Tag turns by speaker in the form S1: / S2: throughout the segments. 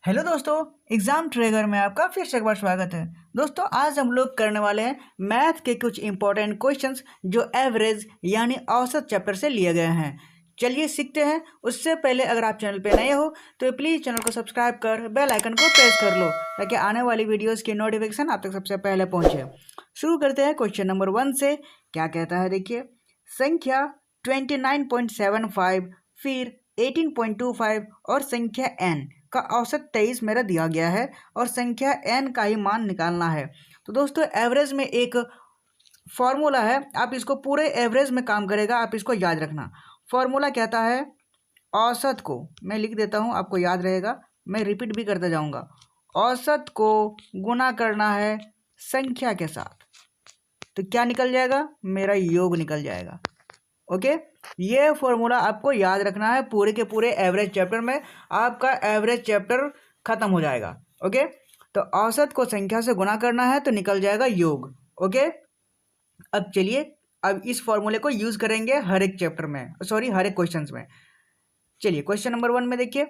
S1: Hello दोस्तों, exam ट्रेगर में आपका फिर से एक बार स्वागत है। दोस्तों, आज हम लोग करने वाले हैं मैथ के कुछ इंपॉर्टेंट क्वेश्चंस जो एवरेज यानी औसत चैप्टर से लिए गए हैं। चलिए सीखते हैं। उससे पहले अगर आप चैनल पे नए हो तो प्लीज़ चैनल को सब्सक्राइब कर बेल आइकन को प्रेस कर लो ताकि आने वाली वीडियोज़ की नोटिफिकेशन आप तक सबसे पहले पहुँचे। शुरू करते हैं क्वेश्चन नंबर 1 से। क्या कहता है देखिए, संख्या 29.75 फिर 18.25 और संख्या n का औसत 23 मेरा दिया गया है और संख्या n का ही मान निकालना है। तो दोस्तों, एवरेज में एक फॉर्मूला है, आप इसको पूरे एवरेज में काम करेगा, आप इसको याद रखना। फॉर्मूला कहता है औसत को, मैं लिख देता हूँ आपको याद रहेगा, मैं रिपीट भी करते जाऊँगा। औसत को गुना करना है संख्या के साथ, तो क्या निकल जाएगा? मेरा योग निकल जाएगा। ओके, ये फॉर्मूला आपको याद रखना है। पूरे के पूरे एवरेज चैप्टर में आपका एवरेज चैप्टर खत्म हो जाएगा। ओके, तो औसत को संख्या से गुना करना है तो निकल जाएगा योग। ओके, अब चलिए, अब इस फॉर्मूले को यूज करेंगे हर एक चैप्टर में, सॉरी हर एक क्वेश्चन में। चलिए क्वेश्चन नंबर 1 में देखिए,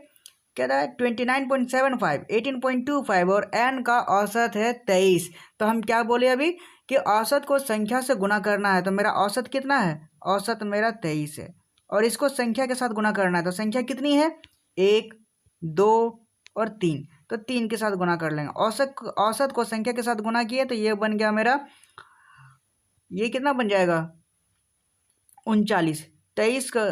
S1: कहता है 29.75 18.25 और n का औसत है 23। तो हम क्या बोले अभी कि औसत को संख्या से गुना करना है, तो मेरा औसत कितना है? औसत मेरा 23 है और इसको संख्या के साथ गुना करना है, तो संख्या कितनी है? 1, 2 और 3, तो 3 के साथ गुना कर लेंगे। औसत को संख्या के साथ गुना किए तो ये बन गया मेरा, ये कितना बन जाएगा? 39। 23 का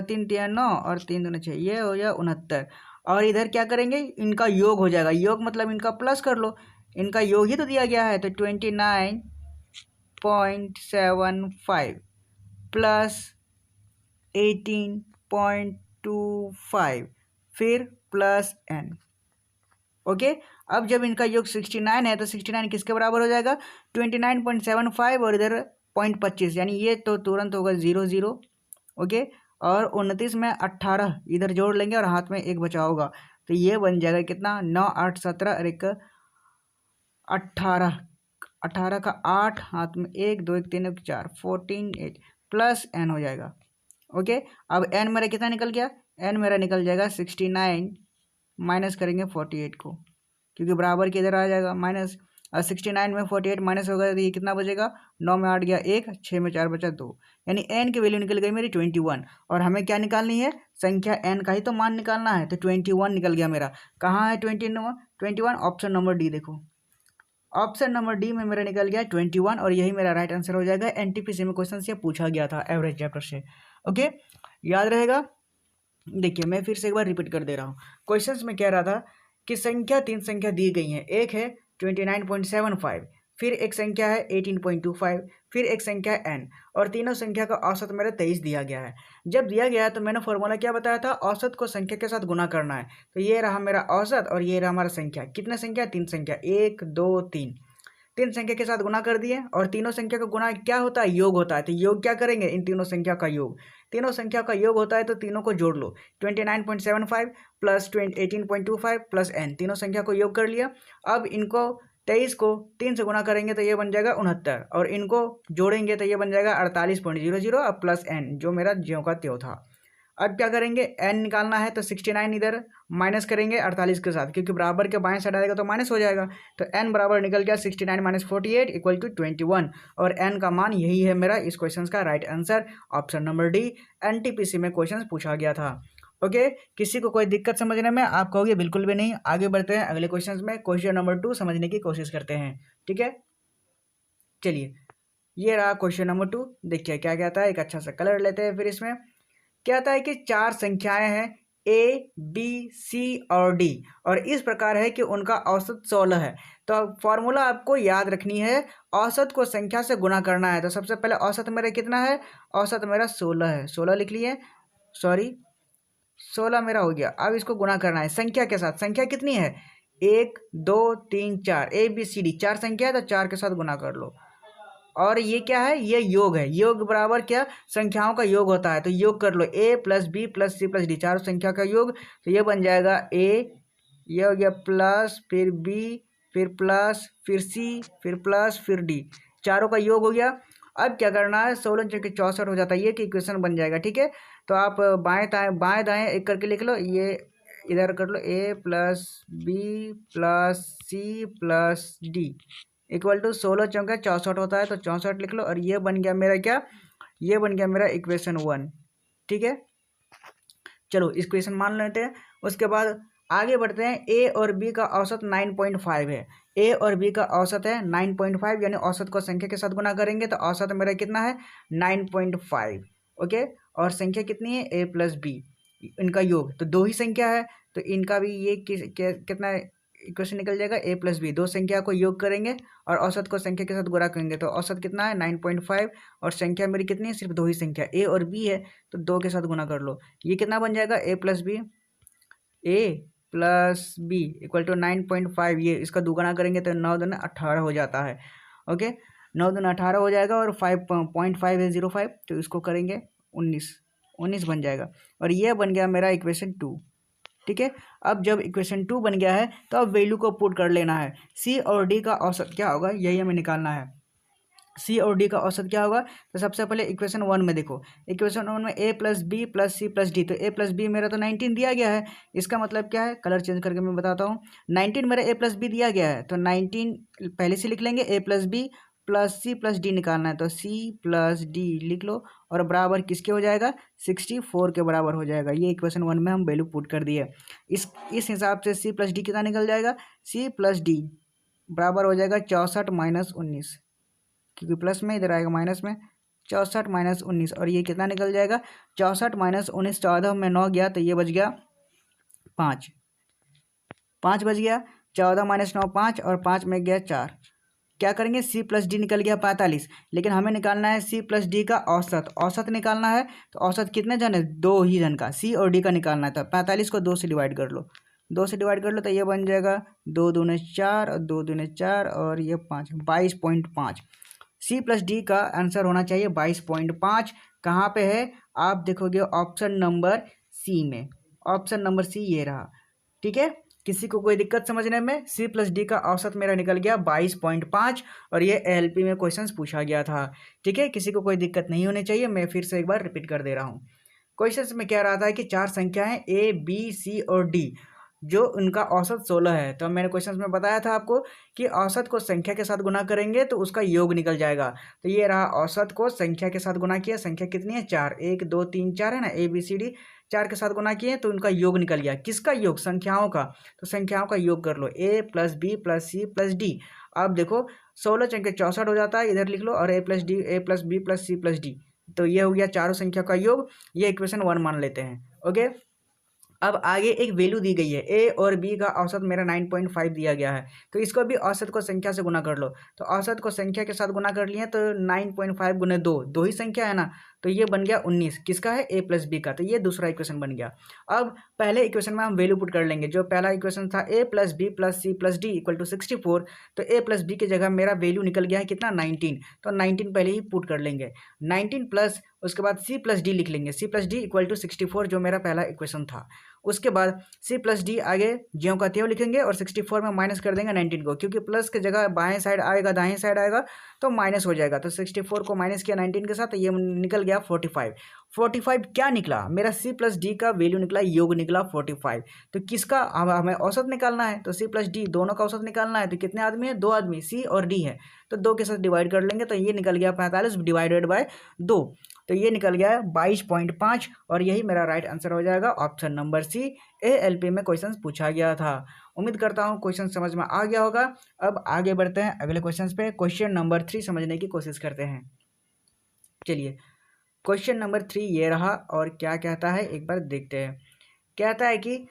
S1: 3 3 9 और 3 दूनी 6, ये हो गया 69। और इधर क्या करेंगे? इनका योग हो जाएगा। योग मतलब इनका प्लस कर लो, इनका योग ही तो दिया गया है। तो 29.75 प्लस 18.25 फिर प्लस n। ओके, अब जब इनका योग 69 है तो 69 किसके बराबर हो जाएगा? 29.75 और इधर 0.25, यानी ये तो तुरंत होगा 0 0। ओके, और 29 में 18 इधर जोड़ लेंगे और हाथ में एक बचा होगा, तो ये बन जाएगा कितना? 9 8 17 और एक 18, 18 का 8, हाथ में 1 2 1 3 1 4, 14 8 प्लस n हो जाएगा। ओके, अब n मेरा कितना निकल गया? n मेरा निकल जाएगा 69, माइनस करेंगे 48 को, क्योंकि बराबर के इधर आ जाएगा माइनस। और 69 में 48 माइनस होगा तो ये कितना बचेगा? 9 में 8 गया 1, 6 में 4 बचा 2, यानी n की वैल्यू निकल गई मेरी 21। और हमें क्या निकालनी है? संख्या n का ही तो मान निकालना है, तो 21 निकल गया मेरा। कहाँ है 21? ऑप्शन नंबर डी देखो, ऑप्शन नंबर डी में मेरा निकल गया 21 और यही मेरा राइट आंसर हो जाएगा। एनटीपीसी में क्वेश्चन से पूछा गया था एवरेज चैप्टर से। ओके, याद रहेगा। देखिए मैं फिर से एक बार रिपीट कर दे रहा हूँ। क्वेश्चंस में कह रहा था कि संख्या 3 संख्या दी गई है, एक है 29.75, फिर एक संख्या है 18.25, फिर एक संख्या है n, और तीनों संख्या का औसत मेरा 23 दिया गया है। जब दिया गया है तो मैंने फॉर्मूला क्या बताया था? औसत को संख्या के साथ गुना करना है। तो ये रहा मेरा औसत और ये रहा हमारा संख्या। कितने संख्या? 3 संख्या, 1 2 3। 3 संख्या के साथ गुना कर दिए और तीनों संख्या का गुना क्या होता है? योग होता है। तो योग क्या करेंगे? इन तीनों संख्या का योग, तीनों संख्या का योग होता है तो तीनों को जोड़ लो। 29.75 प्लस 18.25 प्लस n, तीनों संख्या को योग कर लिया। अब इनको 23 को 3 से गुना करेंगे तो ये बन जाएगा 69 और इनको जोड़ेंगे तो ये बन जाएगा 48.00 और प्लस n जो मेरा ज्यों का त्यों था। अब क्या करेंगे? n निकालना है तो 69 इधर माइनस करेंगे 48 के साथ, क्योंकि बराबर के बाएं साइड आएगा तो माइनस हो जाएगा। तो n बराबर निकल गया 69 माइनस 48 इक्वल टू 21 और n का मान यही है मेरा इस क्वेश्चन का right answer, option number D. NTPC में क्वेश्चन पूछा गया था। ओके, किसी को कोई दिक्कत समझने में? आप कहोगे बिल्कुल भी नहीं। आगे बढ़ते हैं अगले क्वेश्चन में। क्वेश्चन नंबर 2 समझने की कोशिश करते हैं। ठीक है, चलिए ये रहा क्वेश्चन नंबर 2। देखिए क्या कहता है, एक अच्छा सा कलर लेते हैं। फिर इसमें कहता है कि 4 संख्याएं हैं ए बी सी और डी और इस प्रकार है कि उनका औसत 16 है। तो फॉर्मूला आपको याद रखनी है, औसत को संख्या से गुना करना है। तो सबसे पहले औसत मेरा कितना है? औसत मेरा 16 है, 16 लिख लिए, सॉरी 16 मेरा हो गया। अब इसको गुना करना है संख्या के साथ। संख्या कितनी है? 1 2 3 4, ए बी सी डी 4 संख्या है तो 4 के साथ गुना कर लो। और ये क्या है? ये योग है। योग बराबर क्या? संख्याओं का योग होता है, तो योग कर लो a plus b plus c plus d, चारों संख्या का योग। तो ये बन जाएगा a, ये हो गया प्लस, फिर b, फिर प्लस, फिर c, फिर प्लस, फिर d, चारों का योग हो गया। अब क्या करना है? 16 चौके 64 हो जाता है, ये कि इक्वेशन बन जाएगा। ठीक है, तो आप बाएं दाएं एक करके लिख लो। ये इधर कर लो a plus b plus c plus D equal to 16×4 = 64 होता है, तो 64 लिख लो। और ये बन गया मेरा क्या, ये बन गया मेरा इक्वेशन 1। ठीक है, चलो इक्वेशन मान लेते हैं। उसके बाद आगे बढ़ते हैं। ए और बी का औसत 9.5 है। ए और बी का औसत है 9.5, यानी औसत को संख्या के साथ गुना करेंगे तो औसत मेरा कितना है 9.5। ओके, और संख्या कितनी है ए प्लस बी, इनका योग, तो दो ही संख्या है तो इनका भी ये कितना इक्वेशन निकल जाएगा, ए प्लस बी। दो संख्या को योग करेंगे और औसत को संख्या के साथ गुणा करेंगे तो औसत कितना है 9.5, और संख्या मेरी कितनी है, सिर्फ दो ही संख्या ए और बी है, तो दो के साथ गुना कर लो। ये कितना बन जाएगा, ए प्लस बी इक्वल टू 9.5। ये इसका दुगुना करेंगे तो 9 दूना 18 हो जाता है। ओके, 9 दूना 18 हो जाएगा, और 5.5 है 05, तो इसको करेंगे 19 बन जाएगा। और ये बन गया मेरा इक्वेशन 2। ठीक है, अब जब इक्वेशन 2 बन गया है तो अब वैल्यू को पुट कर लेना है। सी और डी का औसत क्या होगा, यही हमें निकालना है। सी और डी का औसत क्या होगा, तो सबसे पहले इक्वेशन 1 में देखो, इक्वेशन 1 में a plus b plus c plus d, तो ए प्लस बी मेरा तो 19 दिया गया है। इसका मतलब क्या है, कलर चेंज करके मैं बताता हूँ। 19 मेरा ए प्लस बी दिया गया है, तो 19 पहले से लिख लेंगे। A plus b plus c plus d निकालना है, तो सी प्लस डी लिख लो, और बराबर किसके हो जाएगा, 64 के बराबर हो जाएगा। ये इक्वेशन 1 में हम वैल्यू पुट कर दिए। इस हिसाब से सी प्लस डी कितना निकल जाएगा, सी प्लस डी बराबर हो जाएगा 64 माइनस 19, क्योंकि प्लस में इधर आएगा माइनस में, 64 माइनस 19, और ये कितना निकल जाएगा, 64 माइनस 19, 14 में 9 गया तो ये बच गया 5, 5 बच गया। 14 माइनस 9 5, और 5 में गया 4। क्या करेंगे, सी प्लस डी निकल गया 45, लेकिन हमें निकालना है सी प्लस डी का औसत। औसत निकालना है तो औसत कितने जन है, दो ही जन का, सी और डी का निकालना है। तो 45 को 2 से डिवाइड कर लो, 2 से डिवाइड कर लो तो ये बन जाएगा 2 दूने 4 और 2 दूने 4 और ये 5, 22.5। सी प्लस डी का आंसर होना चाहिए 22.5। कहाँ पे है, आप देखोगे ऑप्शन नंबर सी में, ऑप्शन नंबर सी ये रहा। ठीक है, किसी को कोई दिक्कत समझने में, सी प्लस डी का औसत मेरा निकल गया 22.5, और ये एलपी में क्वेश्चंस पूछा गया था। ठीक है, किसी को कोई दिक्कत नहीं होनी चाहिए, मैं फिर से एक बार रिपीट कर दे रहा हूँ। क्वेश्चंस में कह रहा था कि 4 संख्याएं ए बी सी और डी, जो उनका औसत 16 है। तो मैंने क्वेश्चंस में बताया था आपको कि औसत को संख्या के साथ गुना करेंगे तो उसका योग निकल जाएगा। तो ये रहा, औसत को संख्या के साथ गुना किया, संख्या कितनी है 4, 1 2 3 4 है ना, ए बी सी डी 4 के साथ गुना किए तो उनका योग निकल गया। किसका योग, संख्याओं का, तो संख्याओं का योग कर लो, a plus b plus c plus d. अब देखो 16 चंके 64 हो जाता है, इधर लिख लो, और a plus b plus c plus d, तो ये हो गया चारों संख्या का योग। ये इक्वेशन 1 मान लेते हैं। ओके, अब आगे एक वैल्यू दी गई है, ए और बी का औसत मेरा 9.5 दिया गया है, तो इसको भी औसत को संख्या से गुना कर लो। तो औसत को संख्या के साथ गुना कर लिए तो 9.5 गुने 2, दो ही संख्या है ना, तो ये बन गया 19। किसका है, ए प्लस बी का, तो ये दूसरा इक्वेशन बन गया। अब पहले इक्वेशन में हम वैल्यू पुट कर लेंगे। जो पहला इक्वेशन था a plus b plus c plus D equal to 64, तो ए प्लस बी की जगह मेरा वैल्यू निकल गया है कितना, 19, तो 19 पहले ही पुट कर लेंगे। 19 प्लस उसके बाद सी प्लस डी लिख लेंगे, C plus D equal to 64, जो मेरा पहला इक्वेशन था। उसके बाद सी प्लस डी आगे ज्यों का त्यों लिखेंगे, और 64 में माइनस कर देंगे 19 को, क्योंकि प्लस की जगह बाएं साइड आएगा, दाएं साइड आएगा तो माइनस हो जाएगा। तो 64 को माइनस किया 19 के साथ, तो ये निकल गया 45। 45 क्या निकला, मेरा सी प्लस डी का वैल्यू निकला, योग निकला 45। तो किसका हमें औसत निकालना है, तो सी प्लस डी दोनों का औसत निकालना है। तो कितने आदमी है, 2 आदमी, सी और डी है, तो 2 के साथ डिवाइड कर लेंगे, तो ये निकल गया 45 डिवाइडेड बाय 2, तो ये निकल गया 22.5, और यही मेरा राइट आंसर हो जाएगा, ऑप्शन नंबर सी। एएलपी में क्वेश्चन पूछा गया था। उम्मीद करता हूँ क्वेश्चन समझ में आ गया होगा। अब आगे बढ़ते हैं अगले क्वेश्चन पे। क्वेश्चन नंबर 3 समझने की कोशिश करते हैं। चलिए, क्वेश्चन नंबर 3 ये रहा, और क्या कहता है एक बार देखते हैं। कहता है कि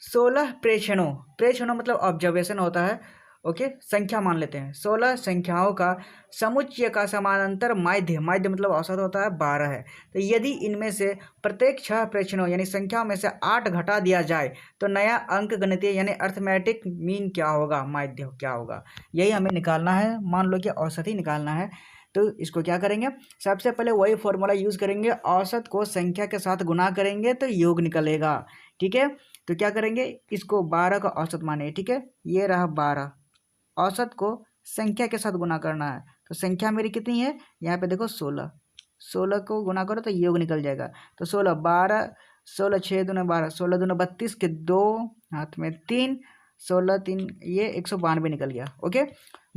S1: 16 प्रेक्षणों मतलब ऑब्जर्वेशन होता है। ओके, संख्या मान लेते हैं। 16 संख्याओं का समुच्चय का समानांतर माध्य मतलब औसत होता है 12 है। तो यदि इनमें से प्रत्येक 6 प्रेक्षणों यानी संख्याओं में से 8 घटा दिया जाए तो नया अंक गणितीय यानी अर्थमेटिक मीन क्या होगा, माध्य क्या होगा, यही हमें निकालना है। मान लो कि औसत ही निकालना है, तो इसको क्या करेंगे, सबसे पहले वही फॉर्मूला यूज़ करेंगे, औसत को संख्या के साथ गुना करेंगे तो योग निकलेगा। ठीक है, तो क्या करेंगे, इसको 12 का औसत माने। ठीक है, ये रहा 12, औसत को संख्या के साथ गुना करना है। तो संख्या मेरी कितनी है, यहाँ पे देखो 16, 16 को गुना करो तो योग निकल जाएगा। तो 16 12 16 6 दूना 12, 16 दूना 32 के 2 हाथ में 3, 16 3 ये 192 निकल गया। ओके,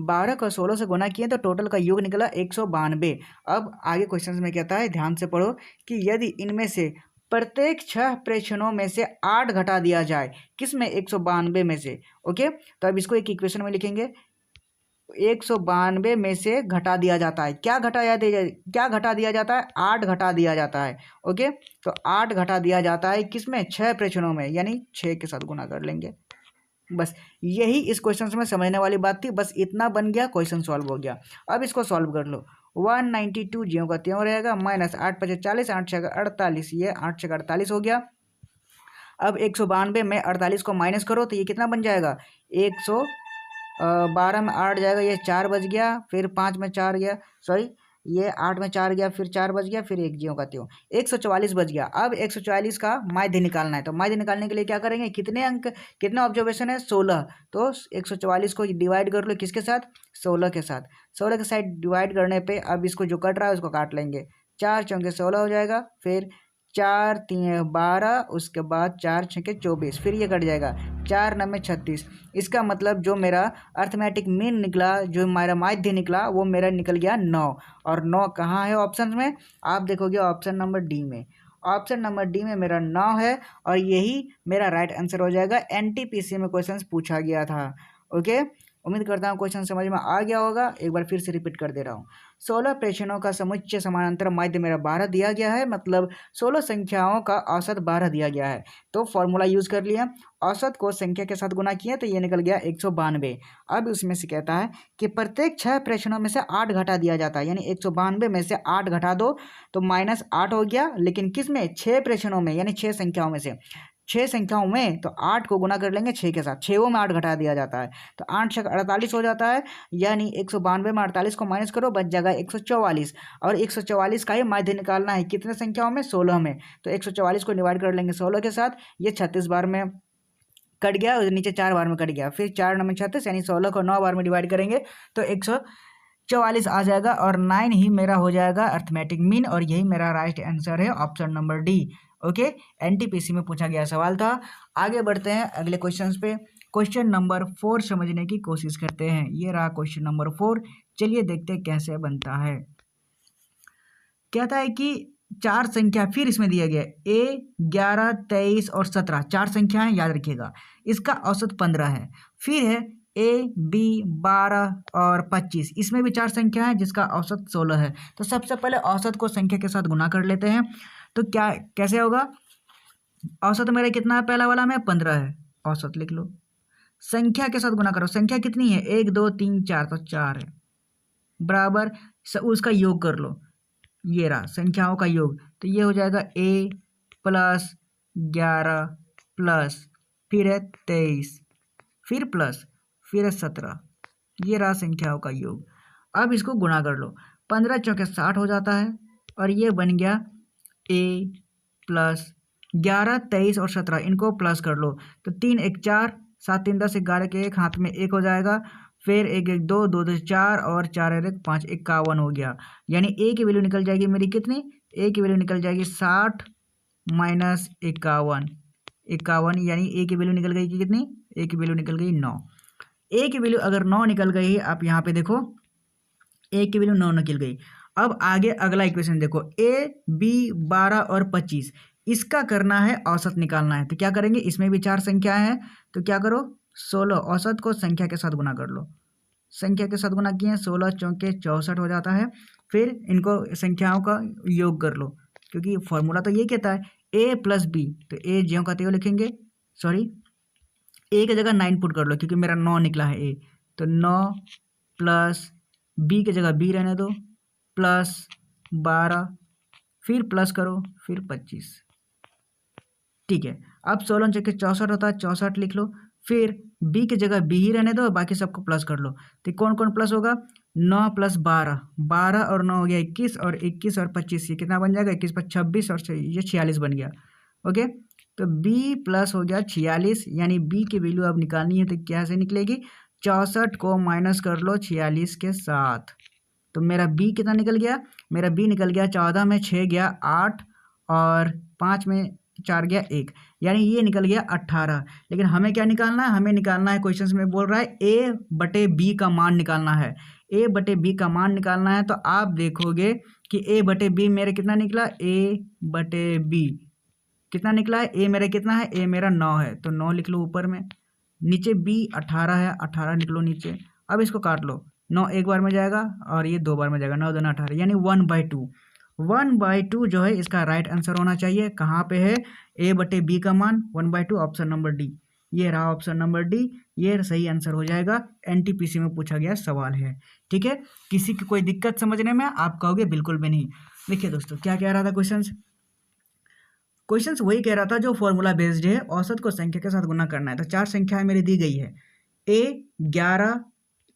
S1: 12 को 16 से गुना किए तो टोटल का योग निकला 192। अब आगे क्वेश्चन में कहता है, ध्यान से पढ़ो कि यदि इनमें से प्रत्येक 6 प्रेक्षणों में से 8 घटा दिया जाए, किसमें 192 में से। ओके, तो अब इसको एक इक्वेशन में लिखेंगे, 192 में से घटा दिया जाता है, क्या घटा दिया जाता है, 8 घटा दिया जाता है। ओके, तो 8 घटा दिया जाता है किसमें, 6 प्रेक्षणों में, यानी 6 के साथ गुना कर लेंगे। बस यही इस क्वेश्चन में समझने वाली बात थी, बस इतना बन गया, क्वेश्चन सॉल्व हो गया। अब इसको सॉल्व कर लो, 192 ज्यों का त्यों रहेगा, माइनस 8 5 40, 8 6 48, ये 8 6 48 हो गया। अब 192 में 48 को माइनस करो तो ये कितना बन जाएगा, 112 में 8 जाएगा, ये 4 बच गया, फिर 5 में 4 गया, सॉरी ये 8 में 4 गया, फिर 4 बच गया, फिर 1 ज्यों का त्यों 144 बच गया। अब 144 का माध्य निकालना है, तो माध्य निकालने के लिए क्या करेंगे, कितने अंक, कितना ऑब्जर्वेशन है, 16, तो 144 को डिवाइड कर लो किसके साथ, 16 के साथ। 16 के साथ डिवाइड करने पे अब इसको जो कट रहा है उसको काट लेंगे, 4 चौके 16 हो जाएगा, फिर 4 3 12, उसके बाद 4 6 24, फिर ये कट जाएगा, 4 9 36। इसका मतलब जो मेरा अर्थमेटिक मीन निकला, जो मेरा माध्य निकला, वो मेरा निकल गया 9। और 9 कहाँ है ऑप्शन में, आप देखोगे ऑप्शन नंबर डी में, ऑप्शन नंबर डी में मेरा 9 है, और यही मेरा राइट आंसर हो जाएगा। एनटीपीसी में क्वेश्चन पूछा गया था। ओके, उम्मीद करता हूँ क्वेश्चन समझ में आ गया होगा। एक बार फिर से रिपीट कर दे रहा हूँ, 16 प्रेक्षणों का समुच्चय समानांतर माध्य मेरा 12 दिया गया है, मतलब 16 संख्याओं का औसत 12 दिया गया है। तो फॉर्मूला यूज कर लिया, औसत को संख्या के साथ गुना किया तो ये निकल गया 192। अब उसमें से कहता है कि प्रत्येक 6 प्रेक्षणों में से 8 घटा दिया जाता है, यानी 192 में से 8 घटा दो तो माइनस 8 हो गया, लेकिन किस में, 6 प्रेक्षणों में, यानी 6 संख्याओं में से, 6 संख्याओं में, तो 8 को गुना कर लेंगे 6 के साथ, 6 में 8 घटा दिया जाता है, तो 8 6 48 हो जाता है, यानी 192 में 48 को माइनस करो, बच जाएगा 144। और 144 का ही माध्य निकालना है, कितने संख्याओं में, 16 में, तो 144 को डिवाइड कर लेंगे 16 के साथ, ये 36 बार में कट गया, और नीचे 4 बार में कट गया, फिर 4 9 36, यानी 16 को 9 बार में डिवाइड करेंगे तो 144 आ जाएगा, और 9 ही मेरा हो जाएगा अर्थमेटिक मीन, और यही मेरा राइट आंसर है, option number D. Okay, NTPC में पूछा गया सवाल था। आगे बढ़ते हैं अगले क्वेश्चन पे, क्वेश्चन नंबर 4 समझने की कोशिश करते हैं। ये रहा क्वेश्चन नंबर 4, चलिए देखते हैं कैसे बनता है। कहता है कि 4 संख्या फिर इसमें दिया गया, a 11 23 और 17, 4 संख्याएं याद रखिएगा, इसका औसत 15 है। फिर है a b 12 और 25, इसमें भी 4 संख्या है जिसका औसत 16 है। तो सबसे पहले औसत को संख्या के साथ गुना कर लेते हैं, तो क्या कैसे होगा, औसत मेरा कितना है, पहला वाला में 15 है, औसत लिख लो, संख्या के साथ गुना करो, संख्या कितनी है, 1 2 3 4, तो 4 है, बराबर उसका योग कर लो, ये रहा संख्याओं का योग, तो ये हो जाएगा a प्लस 11 प्लस फिर है 23, फिर प्लस फिर है 17, ये रहा संख्याओं का योग। अब इसको गुणा कर लो, 15 चौके 60 हो जाता है, और ये बन गया a प्लस 11 23 और 17, इनको प्लस कर लो, तो 3 1 4 7 3 10 11 के एक हाथ में 1 हो जाएगा, फिर 1 1 2 2 2 4 और 4 1 5, 51 हो गया, यानी a की वैल्यू निकल जाएगी मेरी कितनी, a की वैल्यू निकल जाएगी 60 माइनस 51, 51, यानी a की वैल्यू निकल गई कि कितनी, a की वैल्यू निकल गई 9। a की वैल्यू अगर 9 निकल गई, आप यहाँ पे देखो a की वैल्यू 9 निकल गई। अब आगे अगला इक्वेशन देखो, a b 12 और 25, इसका करना है औसत निकालना है, तो क्या करेंगे, इसमें भी 4 संख्याएं हैं, तो क्या करो, 16, औसत को संख्या के साथ गुना कर लो, संख्या के साथ गुना किए 16 चौके 64 हो जाता है, फिर इनको संख्याओं का योग कर लो, क्योंकि फॉर्मूला तो ये कहता है a प्लस b, तो a ज्यों का त्यों लिखेंगे, सॉरी a की जगह 9 पुट कर लो, क्योंकि मेरा 9 निकला है a, तो 9 प्लस b की जगह b रहने दो, प्लस 12, फिर प्लस करो, फिर 25, ठीक है। अब 16 चौके 64 होता है, 64 लिख लो, फिर b की जगह b ही रहने दो, बाकी सबको प्लस कर लो, तो कौन कौन प्लस होगा, 9 प्लस 12, 12 और 9 हो गया 21, और 21 और 25, ये कितना बन जाएगा, 21 पर 26 और ये 46 बन गया। ओके, तो b प्लस हो गया 46, यानी b की वैल्यू अब निकालनी है, तो कैसे निकलेगी, 64 को माइनस कर लो 46 के साथ, तो मेरा b कितना निकल गया, मेरा b निकल गया 14 में 6 गया 8, और 5 में 4 गया 1, यानी ये निकल गया 18। लेकिन हमें क्या निकालना है, हमें निकालना है, क्वेश्चन में बोल रहा है ए बटे बी का मान निकालना है। ए बटे बी का मान निकालना है तो आप देखोगे कि ए बटे बी मेरा कितना निकला, ए बटे बी कितना निकला है, ए मेरा कितना है, ए मेरा 9 है, तो 9 लिख लो ऊपर में, नीचे बी 18 है, 18 निकलो नीचे। अब इसको काट लो, 9 एक बार में जाएगा और ये 2 बार में जाएगा, 9 दूना 18, यानी 1/2। 1/2 जो है इसका राइट आंसर होना चाहिए। कहाँ पे है, ए बटे बी का मान 1/2, ऑप्शन नंबर डी। ये रहा ऑप्शन नंबर डी, ये सही आंसर हो जाएगा। एनटीपीसी में पूछा गया सवाल है। ठीक है, किसी की कोई दिक्कत समझने में, आप कहोगे बिल्कुल भी नहीं। देखिए दोस्तों, क्या कह रहा था क्वेश्चंस वही कह रहा था जो फॉर्मूला बेस्ड है, औसत को संख्या के साथ गुना करना है। तो 4 संख्याएं मेरी दी गई है, ए 11,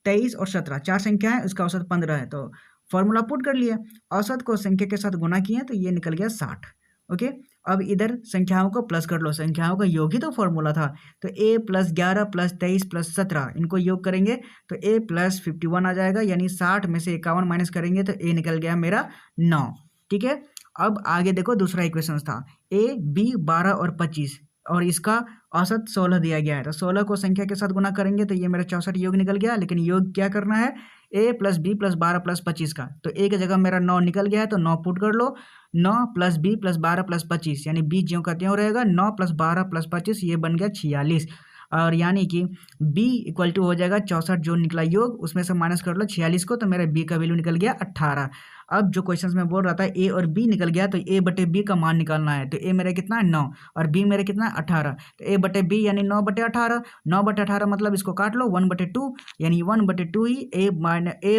S1: 23 और 17, 4 संख्या है, उसका औसत 15 है। तो फॉर्मूला पुट कर लिया, औसत को संख्या के साथ गुना किया तो ये निकल गया 60। ओके, अब इधर संख्याओं को प्लस कर लो, संख्याओं का योग ही तो फॉर्मूला था। तो a + 11 + 23 + 17 इनको योग करेंगे तो a + 51 आ जाएगा, यानी 60 में से 51 माइनस करेंगे तो a निकल गया मेरा 9। ठीक है, अब आगे देखो, दूसरा इक्वेशन था a b 12 और 25 और इसका औसत 16 दिया गया है। तो 16 को संख्या के साथ गुना करेंगे तो ये मेरा 64 योग निकल गया। लेकिन योग क्या करना है, a + b + 12 + 25 का, तो a की जगह मेरा 9 निकल गया है तो 9 पुट कर लो। 9 + b + 12 + 25, यानी b ज्यों का त्यों रहेगा, 9 + 12 + 25, ये बन गया 46। और यानी कि b = हो जाएगा 64, जो निकला योग उसमें से माइनस कर लो 46 को, तो मेरा b का वैल्यू निकल गया 18। अब जो क्वेश्चन में बोल रहा था a और b निकल गया, तो a बटे b का मान निकालना है। तो a मेरा कितना है 9 और b मेरा कितना है 18, तो a बटे b यानी 9/18। 9/18 मतलब इसको काट लो 1/2, यानी 1/2 ही a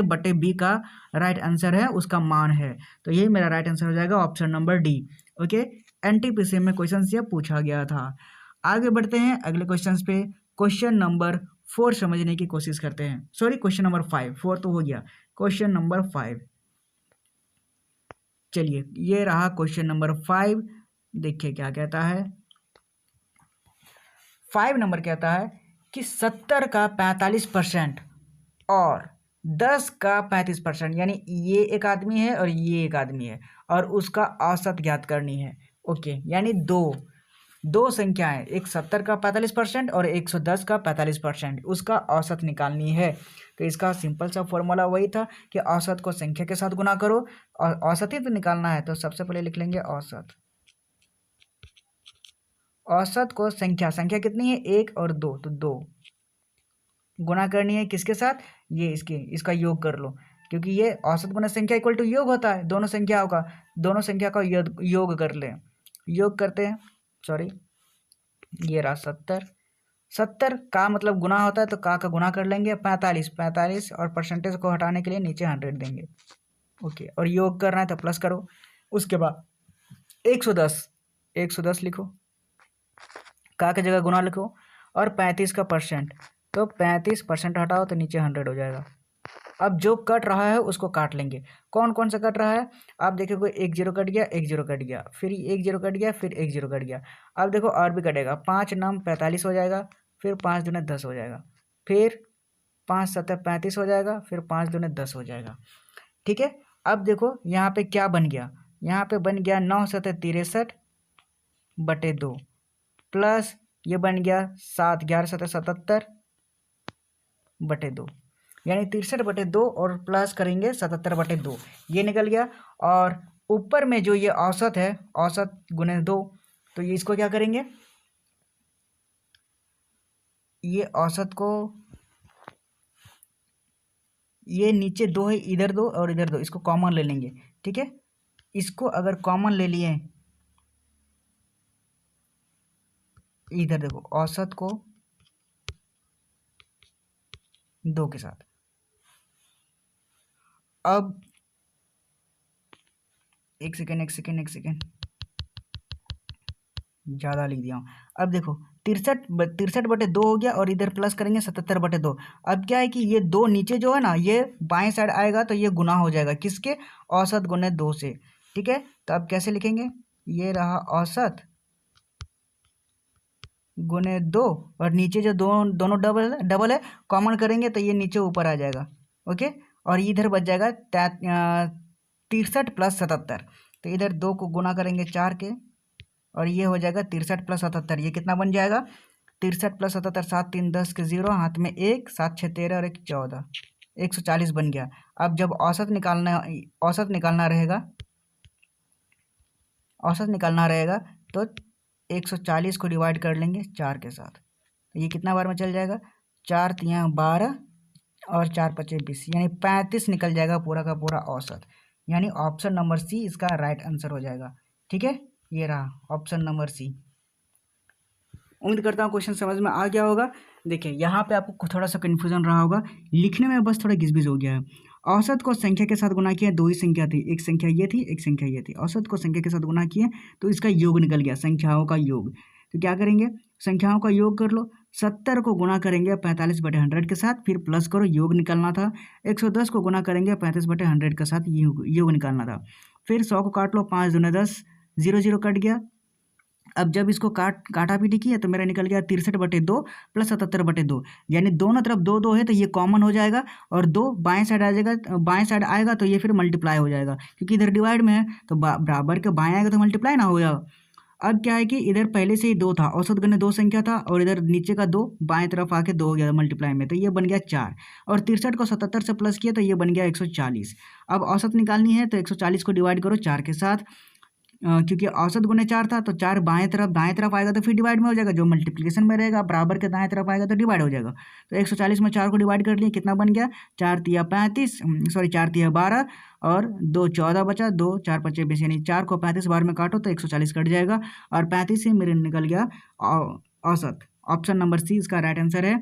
S1: बटे b का राइट आंसर है, उसका मान है। तो यही मेरा राइट आंसर हो जाएगा, option number D. Okay, NTPC में क्वेश्चन ये पूछा गया था। आगे बढ़ते हैं अगले क्वेश्चन पे। क्वेश्चन नंबर 4 समझने की कोशिश करते हैं, सॉरी क्वेश्चन नंबर 5, 4 तो हो गया, क्वेश्चन नंबर 5। चलिए, ये रहा क्वेश्चन नंबर 5। देखिए क्या कहता है, 5 नंबर कहता है कि 70 का 45% और 10 का 35%, यानी ये एक आदमी है और ये एक आदमी है और उसका औसत ज्ञात करनी है। ओके, यानी दो संख्याएं, एक 70 का 45% और 110 का 45%, उसका औसत निकालनी है। तो इसका सिंपल सा फॉर्मूला वही था कि औसत को संख्या के साथ गुना करो और औसत ही तो निकालना है। तो सबसे पहले लिख लेंगे औसत को संख्या कितनी है 1 और 2, तो 2 गुना करनी है किसके साथ, ये इसका योग कर लो, क्योंकि ये औसत गुना संख्या = योग होता है, दोनों संख्या का योग कर लें। योग करते हैं, सॉरी ये रहा 70 का मतलब गुना होता है, तो का गुना कर लेंगे 45 और परसेंटेज को हटाने के लिए नीचे 100 देंगे। ओके, और योग करना है तो प्लस करो। उसके बाद 110 लिखो, का की जगह गुना लिखो, और 35 का परसेंट, तो 35% हटाओ तो नीचे 100 हो जाएगा। अब जो कट रहा है उसको काट लेंगे। कौन कौन सा कट रहा है, आप देखोगे 1 0 कट गया, 1 0 कट गया, फिर 1 0 कट गया, फिर 1 0 कट गया। अब देखो और भी कटेगा, 5 9 45 हो जाएगा, फिर 5 दूने 10 हो जाएगा, फिर 5 7 35 हो जाएगा, फिर 5 दूने 10 हो जाएगा। ठीक है, अब देखो यहाँ पे क्या बन गया, यहाँ पे बन गया 9 7 63/2 प्लस ये बन गया 7 11 7 77/2, यानी 63/2 और प्लस करेंगे 77/2, ये निकल गया। और ऊपर में जो ये औसत है, औसत गुने 2, तो ये इसको क्या करेंगे, ये औसत को, ये नीचे 2 है, इधर 2 और इधर 2, इसको कॉमन ले लेंगे। ठीक है, इसको अगर कॉमन ले लिए, इधर देखो औसत को 2 के साथ, अब एक सेकेंड ज़्यादा लिख दिया हूँ। अब देखो 63/2 हो गया और इधर प्लस करेंगे 77/2। अब क्या है कि ये 2 नीचे जो है ना, ये बाएं साइड आएगा तो ये गुना हो जाएगा किसके, औसत गुने 2 से। ठीक है, तो अब कैसे लिखेंगे, ये रहा औसत गुने 2 और नीचे जो दोनों डबल है, कॉमन करेंगे तो ये नीचे ऊपर आ जाएगा। ओके, और इधर बच जाएगा 63 + 77, तो इधर 2 को गुना करेंगे 4 के, और ये हो जाएगा 63 प्लस 77, ये कितना बन जाएगा 63 प्लस 77, 7 3 10 के 0, हाथ में 1, 7 6 13 और 1 14, 140 बन गया। अब जब औसत निकालना रहेगा, औसत निकालना रहेगा तो 140 को डिवाइड कर लेंगे 4 के साथ, तो ये कितना बार में चल जाएगा 4 तियाँ 12 और 4 पचे 20, यानी 35 निकल जाएगा पूरा का पूरा औसत, यानी ऑप्शन नंबर सी इसका राइट आंसर हो जाएगा। ठीक है, ये रहा ऑप्शन नंबर सी। उम्मीद करता हूँ क्वेश्चन समझ में आ गया होगा। देखिए यहाँ पे आपको थोड़ा सा कन्फ्यूजन रहा होगा, लिखने में बस थोड़ा घिसबिस हो गया है। औसत को संख्या के साथ गुना किया, दो ही संख्या थी, एक संख्या ये थी, एक संख्या ये थी। औसत को संख्या के साथ गुना किए तो इसका योग निकल गया, संख्याओं का योग। तो क्या करेंगे, संख्याओं का योग कर लो। 70 को गुना करेंगे 45/100 के साथ, फिर प्लस करो, योग निकालना था। 110 को गुना करेंगे 35/100 के साथ, योग निकालना था। फिर 100 को काट लो, 5 दूने 10, 0 0 कट गया। अब जब इसको काटा पीटी किया तो मेरा निकल गया 63/2 प्लस 77/2, यानी दोनों तरफ 2 2 है तो ये कॉमन हो जाएगा और 2 बाएं साइड आ जाएगा, बाएं साइड आएगा तो ये फिर मल्टीप्लाई हो जाएगा, क्योंकि इधर डिवाइड में है तो बराबर के बाएं आएगा तो मल्टीप्लाई ना होगा। अब क्या है कि इधर पहले से ही 2 था, औसत गणना 2 संख्या था, और इधर नीचे का 2 बाएं तरफ आके 2 हो गया मल्टीप्लाई में, तो ये बन गया 4, और 63 को 77 से प्लस किया तो ये बन गया 140। अब औसत निकालनी है तो 140 को डिवाइड करो 4 के साथ, क्योंकि औसत गुने 4 था तो 4 दाएं तरफ आएगा तो फिर डिवाइड में हो जाएगा, जो मल्टीप्लिकेशन में रहेगा बराबर के दाएं तरफ आएगा तो डिवाइड हो जाएगा। तो 140 में 4 को डिवाइड कर लिए, कितना बन गया 4 तिया 35, सॉरी 4 तिया 12 और 2 14 बचा, 2 4 पचे 20, यानी 4 को 35 बार में काटो तो 140 कट जाएगा, और 35 से मेरे निकल गया औसत। ऑप्शन नंबर सी इसका राइट आंसर है।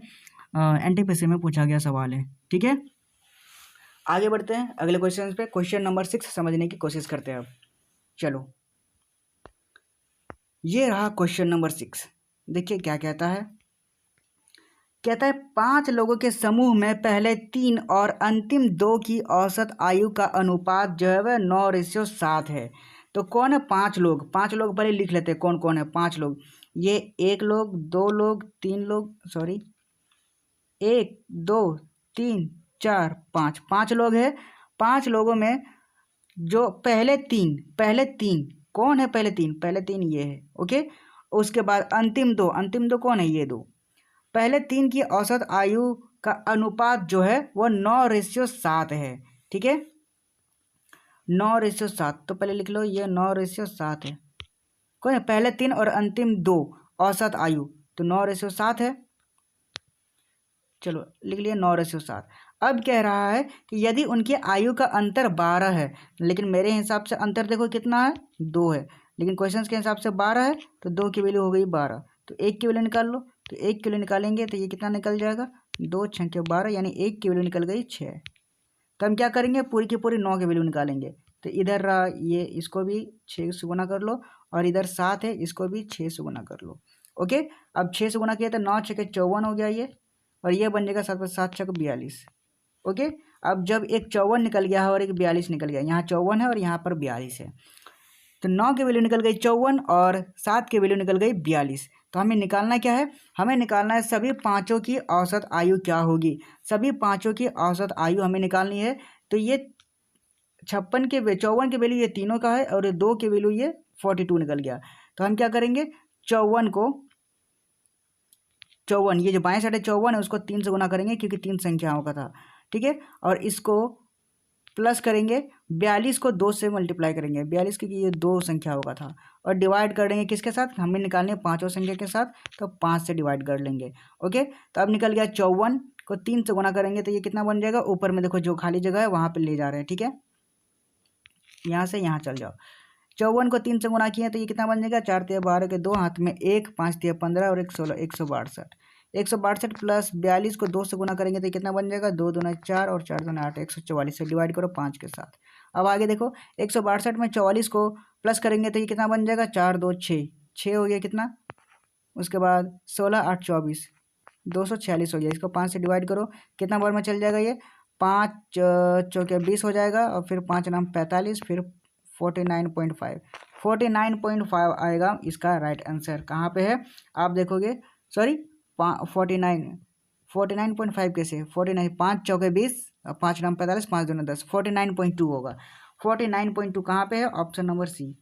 S1: एनटीपीसी में पूछा गया सवाल है। ठीक है, आगे बढ़ते हैं अगले क्वेश्चन पे। क्वेश्चन नंबर 6 समझने की कोशिश करते हैं अब। चलो, ये रहा क्वेश्चन नंबर 6। देखिए क्या कहता है, कहता है 5 लोगों के समूह में पहले 3 और अंतिम 2 की औसत आयु का अनुपात जो है वह 9:7 है। तो कौन है 5 लोग? 5 लोग पहले लिख लेते हैं कौन कौन है 5 लोग। ये 1 लोग, 2 लोग, 3 लोग, सॉरी 1 2 3 4 5, 5 लोग हैं। 5 लोगों में जो पहले तीन कौन है? पहले तीन ये है, ओके। उसके बाद अंतिम दो कौन है? ये 2। पहले 3 की औसत आयु का अनुपात जो है वो 9:7 है। ठीक है, 9:7, तो पहले लिख लो ये 9:7 है। कौन है? पहले 3 और अंतिम 2 औसत आयु, तो 9:7 है। चलो लिख लिया 9:7। अब कह रहा है कि यदि उनकी आयु का अंतर 12 है, लेकिन मेरे हिसाब से अंतर देखो कितना है 2 है, लेकिन क्वेश्चंस के हिसाब से 12 है तो 2 की वैल्यू हो गई 12, तो 1 की वैल्यू निकाल लो। तो 1 की वैल्यू निकालेंगे तो ये कितना निकल जाएगा 2 6 के 12, यानी 1 की वैल्यू निकल गई 6। तो हम क्या करेंगे पूरी की पूरी 9 की वैल्यू निकालेंगे। तो इधर ये इसको भी 6 से गुना कर लो, और इधर 7 है इसको भी 6 से गुना कर लो। ओके, अब 6 से गुना किया तो 9 6 के 54 हो गया ये, और ये बन जाएगा 7 7 6 42। ओके, अब जब एक 54 निकल गया है और एक 42 निकल गया, यहाँ 54 है और यहाँ पर 42 है, तो 9 की वैल्यू निकल गई 54 और 7 की वैल्यू निकल गई 42। तो हमें निकालना क्या है? हमें निकालना है सभी पाँचों की औसत आयु क्या होगी। सभी पाँचों की औसत आयु हमें निकालनी है। तो ये 54 के 54 की वैल्यू ये तीनों का है, और 2 की वैल्यू ये 42 निकल गया। तो हम क्या करेंगे 54 को 54, ये जो बाएं साइड है 54 है, उसको 3 से गुना करेंगे क्योंकि 3 संख्याओं का था। ठीक है, और इसको प्लस करेंगे 42 को 2 से मल्टीप्लाई करेंगे, 42 क्योंकि ये 2 संख्याओं का था, और डिवाइड कर देंगे किसके साथ? हमें निकालने पाँचों संख्या के साथ, तो 5 से डिवाइड कर लेंगे। ओके, तो अब निकल गया 54 को 3 से गुना करेंगे तो ये कितना बन जाएगा? ऊपर में देखो जो खाली जगह है वहाँ पर ले जा रहे हैं। ठीक है, यहाँ से यहाँ चल जाओ। 54 को 3 से गुना किए तो ये कितना बन जाएगा? 4 तिया 12 के 2, हाथ में 1, 5 तिया 15 और 1 16, 162। 162 प्लस 42 को 2 से गुना करेंगे तो कितना बन जाएगा? 2 दूना 4 और 4 दूना 8, 144 से डिवाइड करो 5 के साथ। अब आगे देखो 162 में 44 को प्लस करेंगे तो ये कितना बन जाएगा? 4 2 6, 6 हो गया कितना? उसके बाद 16 8 24, 246 हो गया। इसको 5 से डिवाइड करो, कितना बार में चल जाएगा? ये 5 चौके 20 हो जाएगा, और फिर 5 नाम 45, फिर 49.5, 49.5 आएगा इसका राइट आंसर। कहाँ पे है आप देखोगे? सॉरी 49.5 कैसे? 49, 5 चौके 20, 5 नाम 45, 5 दूना 10, 49.2 होगा। 49.2 कहाँ पे है? Option number C.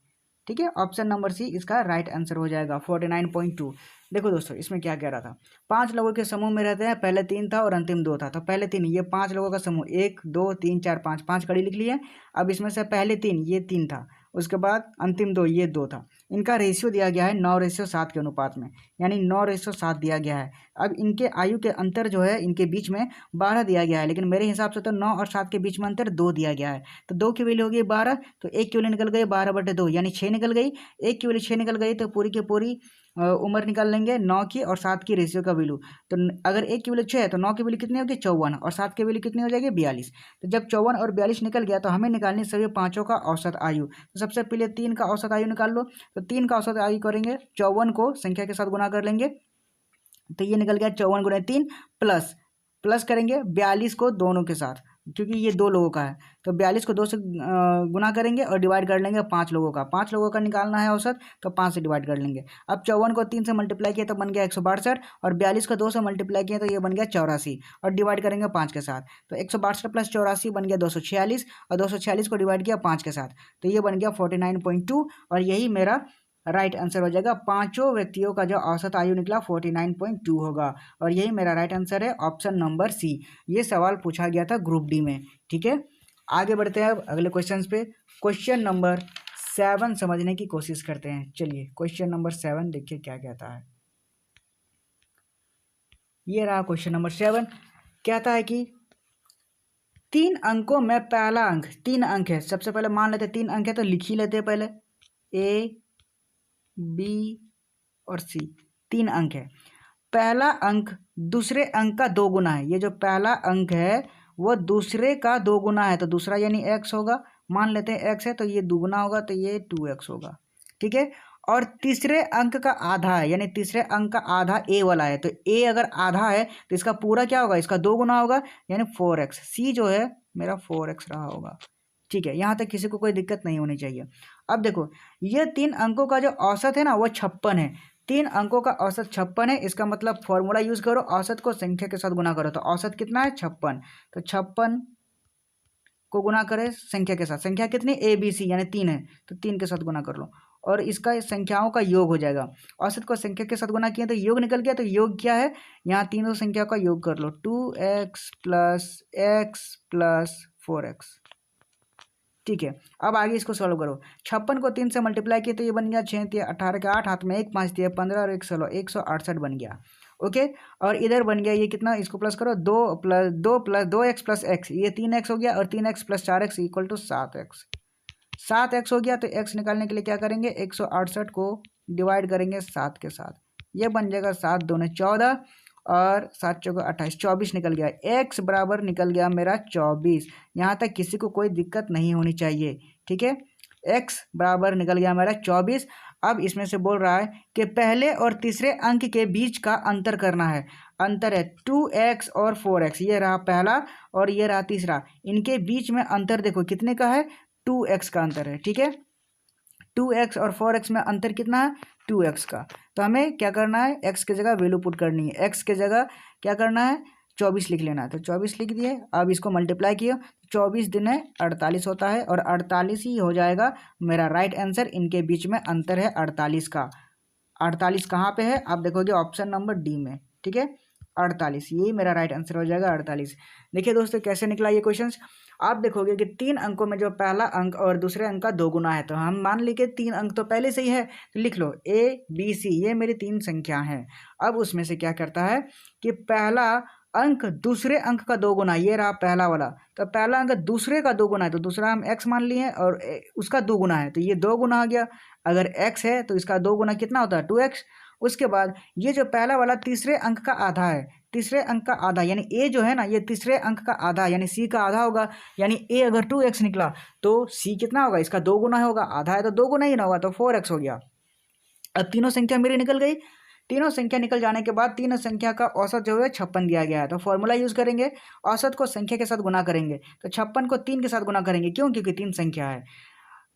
S1: ठीक है, ऑप्शन नंबर सी इसका राइट आंसर हो जाएगा 49.2। देखो दोस्तों इसमें क्या कह रहा था, 5 लोगों के समूह में रहते हैं, पहले 3 था और अंतिम 2 था। तो पहले 3, ये 5 लोगों का समूह, 1 2 3 4 5, 5 कड़ी लिख लिए। अब इसमें से पहले 3, ये 3 था, उसके बाद अंतिम 2, ये 2 था। इनका रेशियो दिया गया है 9:7 के अनुपात में, यानी 9:7 दिया गया है। अब इनके आयु के अंतर जो है इनके बीच में 12 दिया गया है, लेकिन मेरे हिसाब से तो 9 और 7 के बीच में अंतर 2 दिया गया है। तो 2 की वैल्यू हो गई 12, तो 1 की वैल्यू निकल गई 12/2, यानी 6 निकल गई। 1 की वैल्यू 6 निकल गई तो पूरी की पूरी उम्र निकाल लेंगे 9 की और 7 की रेशियो का वैल्यू। तो अगर 1 की वैल्यू 6 है तो 9 की वैल्यू कितनी होगी 54, और 7 की वैल्यू कितनी हो जाएगी 42। तो जब 54 और 42 निकल गया तो हमें निकालनी सभी पाँचों का औसत आयु। तो सबसे पहले 3 का औसत आयु निकाल लो। तो 3 का औसत आयु करेंगे, 54 को संख्या के साथ गुना कर लेंगे, तो ये निकल गया 54 गुना 3 प्लस करेंगे 42 को दोनों के साथ, क्योंकि ये 2 लोगों का है। तो 42 को 2 से गुना करेंगे और डिवाइड कर लेंगे 5 लोगों का। 5 लोगों का निकालना है औसत, तो 5 से डिवाइड कर लेंगे। अब 54 को 3 से मल्टीप्लाई किया तो बन गया 162, और 42 को 2 से मल्टीप्लाई किया तो ये बन गया 84, और डिवाइड करेंगे 5 के साथ। तो 162 प्लस 84 बन गया 246, और 246 को डिवाइड किया 5 के साथ, तो ये बन गया 49.2, और यही मेरा राइट आंसर हो जाएगा। पांचों व्यक्तियों का जो औसत आयु निकला 49.2 होगा, और यही मेरा राइट आंसर है, ऑप्शन नंबर सी। ये सवाल पूछा गया था ग्रुप डी में। ठीक है, आगे बढ़ते हैं अब अगले क्वेश्चन पे। क्वेश्चन नंबर 7 समझने की कोशिश करते हैं। चलिए क्वेश्चन नंबर 7 देखिए क्या कहता है। ये रहा क्वेश्चन नंबर 7। कहता है कि 3 अंकों में पहला अंक, 3 अंक है, सबसे पहले मान लेते 3 अंक है तो लिख ही लेते हैं पहले, ए बी और सी, 3 अंक है। पहला अंक दूसरे अंक का 2 गुना है। ये जो पहला अंक है वो दूसरे का 2 गुना है, तो दूसरा यानी x होगा। मान लेते हैं x है तो ये दुगुना होगा, तो ये 2x होगा। ठीक है, और तीसरे अंक का आधा है, यानी तीसरे अंक का आधा a वाला है, तो a अगर आधा है तो इसका पूरा क्या होगा, इसका 2 गुना होगा, यानी 4x। c जो है मेरा 4x रहा होगा। ठीक है, यहाँ तक किसी को कोई दिक्कत नहीं होनी चाहिए। अब देखो ये 3 अंकों का जो औसत है ना वो 56 है। 3 अंकों का औसत 56 है, इसका मतलब फॉर्मूला यूज करो, औसत को संख्या के साथ गुना करो। तो औसत कितना है 56, तो 56 को गुना करें संख्या के साथ। संख्या कितनी ए बी सी यानी 3 है, तो 3 के साथ गुना कर लो, और इसका संख्याओं का योग हो जाएगा। औसत को संख्या के साथ गुना किया तो योग निकल गया, तो योग क्या है, यहाँ तीनों संख्या का योग कर लो, 2x plus x plus 4x। ठीक है, अब आगे इसको सॉल्व करो। 56 को 3 से मल्टीप्लाई किए तो ये बन गया 6 3 18 के 8, हाथ में 1 5 दिया 15 और 1 16, 168 बन गया। ओके, और इधर बन गया ये कितना, इसको प्लस करो, 2x प्लस x, ये 3x हो गया, और 3x plus 4x equal to 7x। 7x हो गया, तो x निकालने के लिए क्या करेंगे, 168 को डिवाइड करेंगे 7 के साथ, ये बन जाएगा 7 दूने 14 और 7 चौके 28, 24 निकल गया। x बराबर निकल गया मेरा 24। यहाँ तक किसी को कोई दिक्कत नहीं होनी चाहिए। ठीक है, x बराबर निकल गया मेरा 24। अब इसमें से बोल रहा है कि पहले और तीसरे अंक के बीच का अंतर करना है। अंतर है 2x और 4x, ये रहा पहला और ये रहा तीसरा, इनके बीच में अंतर देखो कितने का है, 2x का अंतर है। ठीक है, 2x और 4x में अंतर कितना है, 2x का। तो हमें क्या करना है, x की जगह वैल्यू पुट करनी है, x की जगह क्या करना है 24 लिख लेना है, तो 24 लिख दिए। अब इसको मल्टीप्लाई किया, 24 दूने 48 होता है, और 48 ही हो जाएगा मेरा राइट आंसर। इनके बीच में अंतर है 48 का। 48 कहाँ पे है, आप देखोगे ऑप्शन नंबर डी में। ठीक है, 48, यही मेरा राइट आंसर हो जाएगा 48। देखिए दोस्तों कैसे निकला ये क्वेश्चन। आप देखोगे कि 3 अंकों में जो पहला अंक और दूसरे अंक का 2 गुना है, तो हम मान ली कि 3 अंक तो पहले से ही है, तो लिख लो a b c, ये मेरी 3 संख्या हैं। अब उसमें से क्या करता है कि पहला अंक दूसरे अंक का 2 गुना, ये रहा पहला वाला, तो पहला अंक दूसरे का 2 गुना है, तो दूसरा हम x मान लिए और उसका 2 गुना है, तो ये 2 गुना आ गया। अगर x है तो इसका 2 गुना कितना होता है 2x। उसके बाद ये जो पहला वाला तीसरे अंक का आधा है, तीसरे अंक का आधा यानी a जो है ना, ये तीसरे अंक का आधा यानी c का आधा होगा, यानी a अगर 2x निकला तो c कितना होगा, इसका 2 गुना होगा, आधा है तो 2 गुना ही ना होगा, तो 4x हो गया। अब तीनों संख्या मेरी निकल गई। तीनों संख्या निकल जाने के बाद तीनों संख्या का औसत जो है 56 दिया गया है, तो फॉर्मूला यूज करेंगे, औसत को संख्या के साथ गुना करेंगे, तो 56 को 3 के साथ गुना करेंगे, क्यों, क्योंकि 3 संख्या है।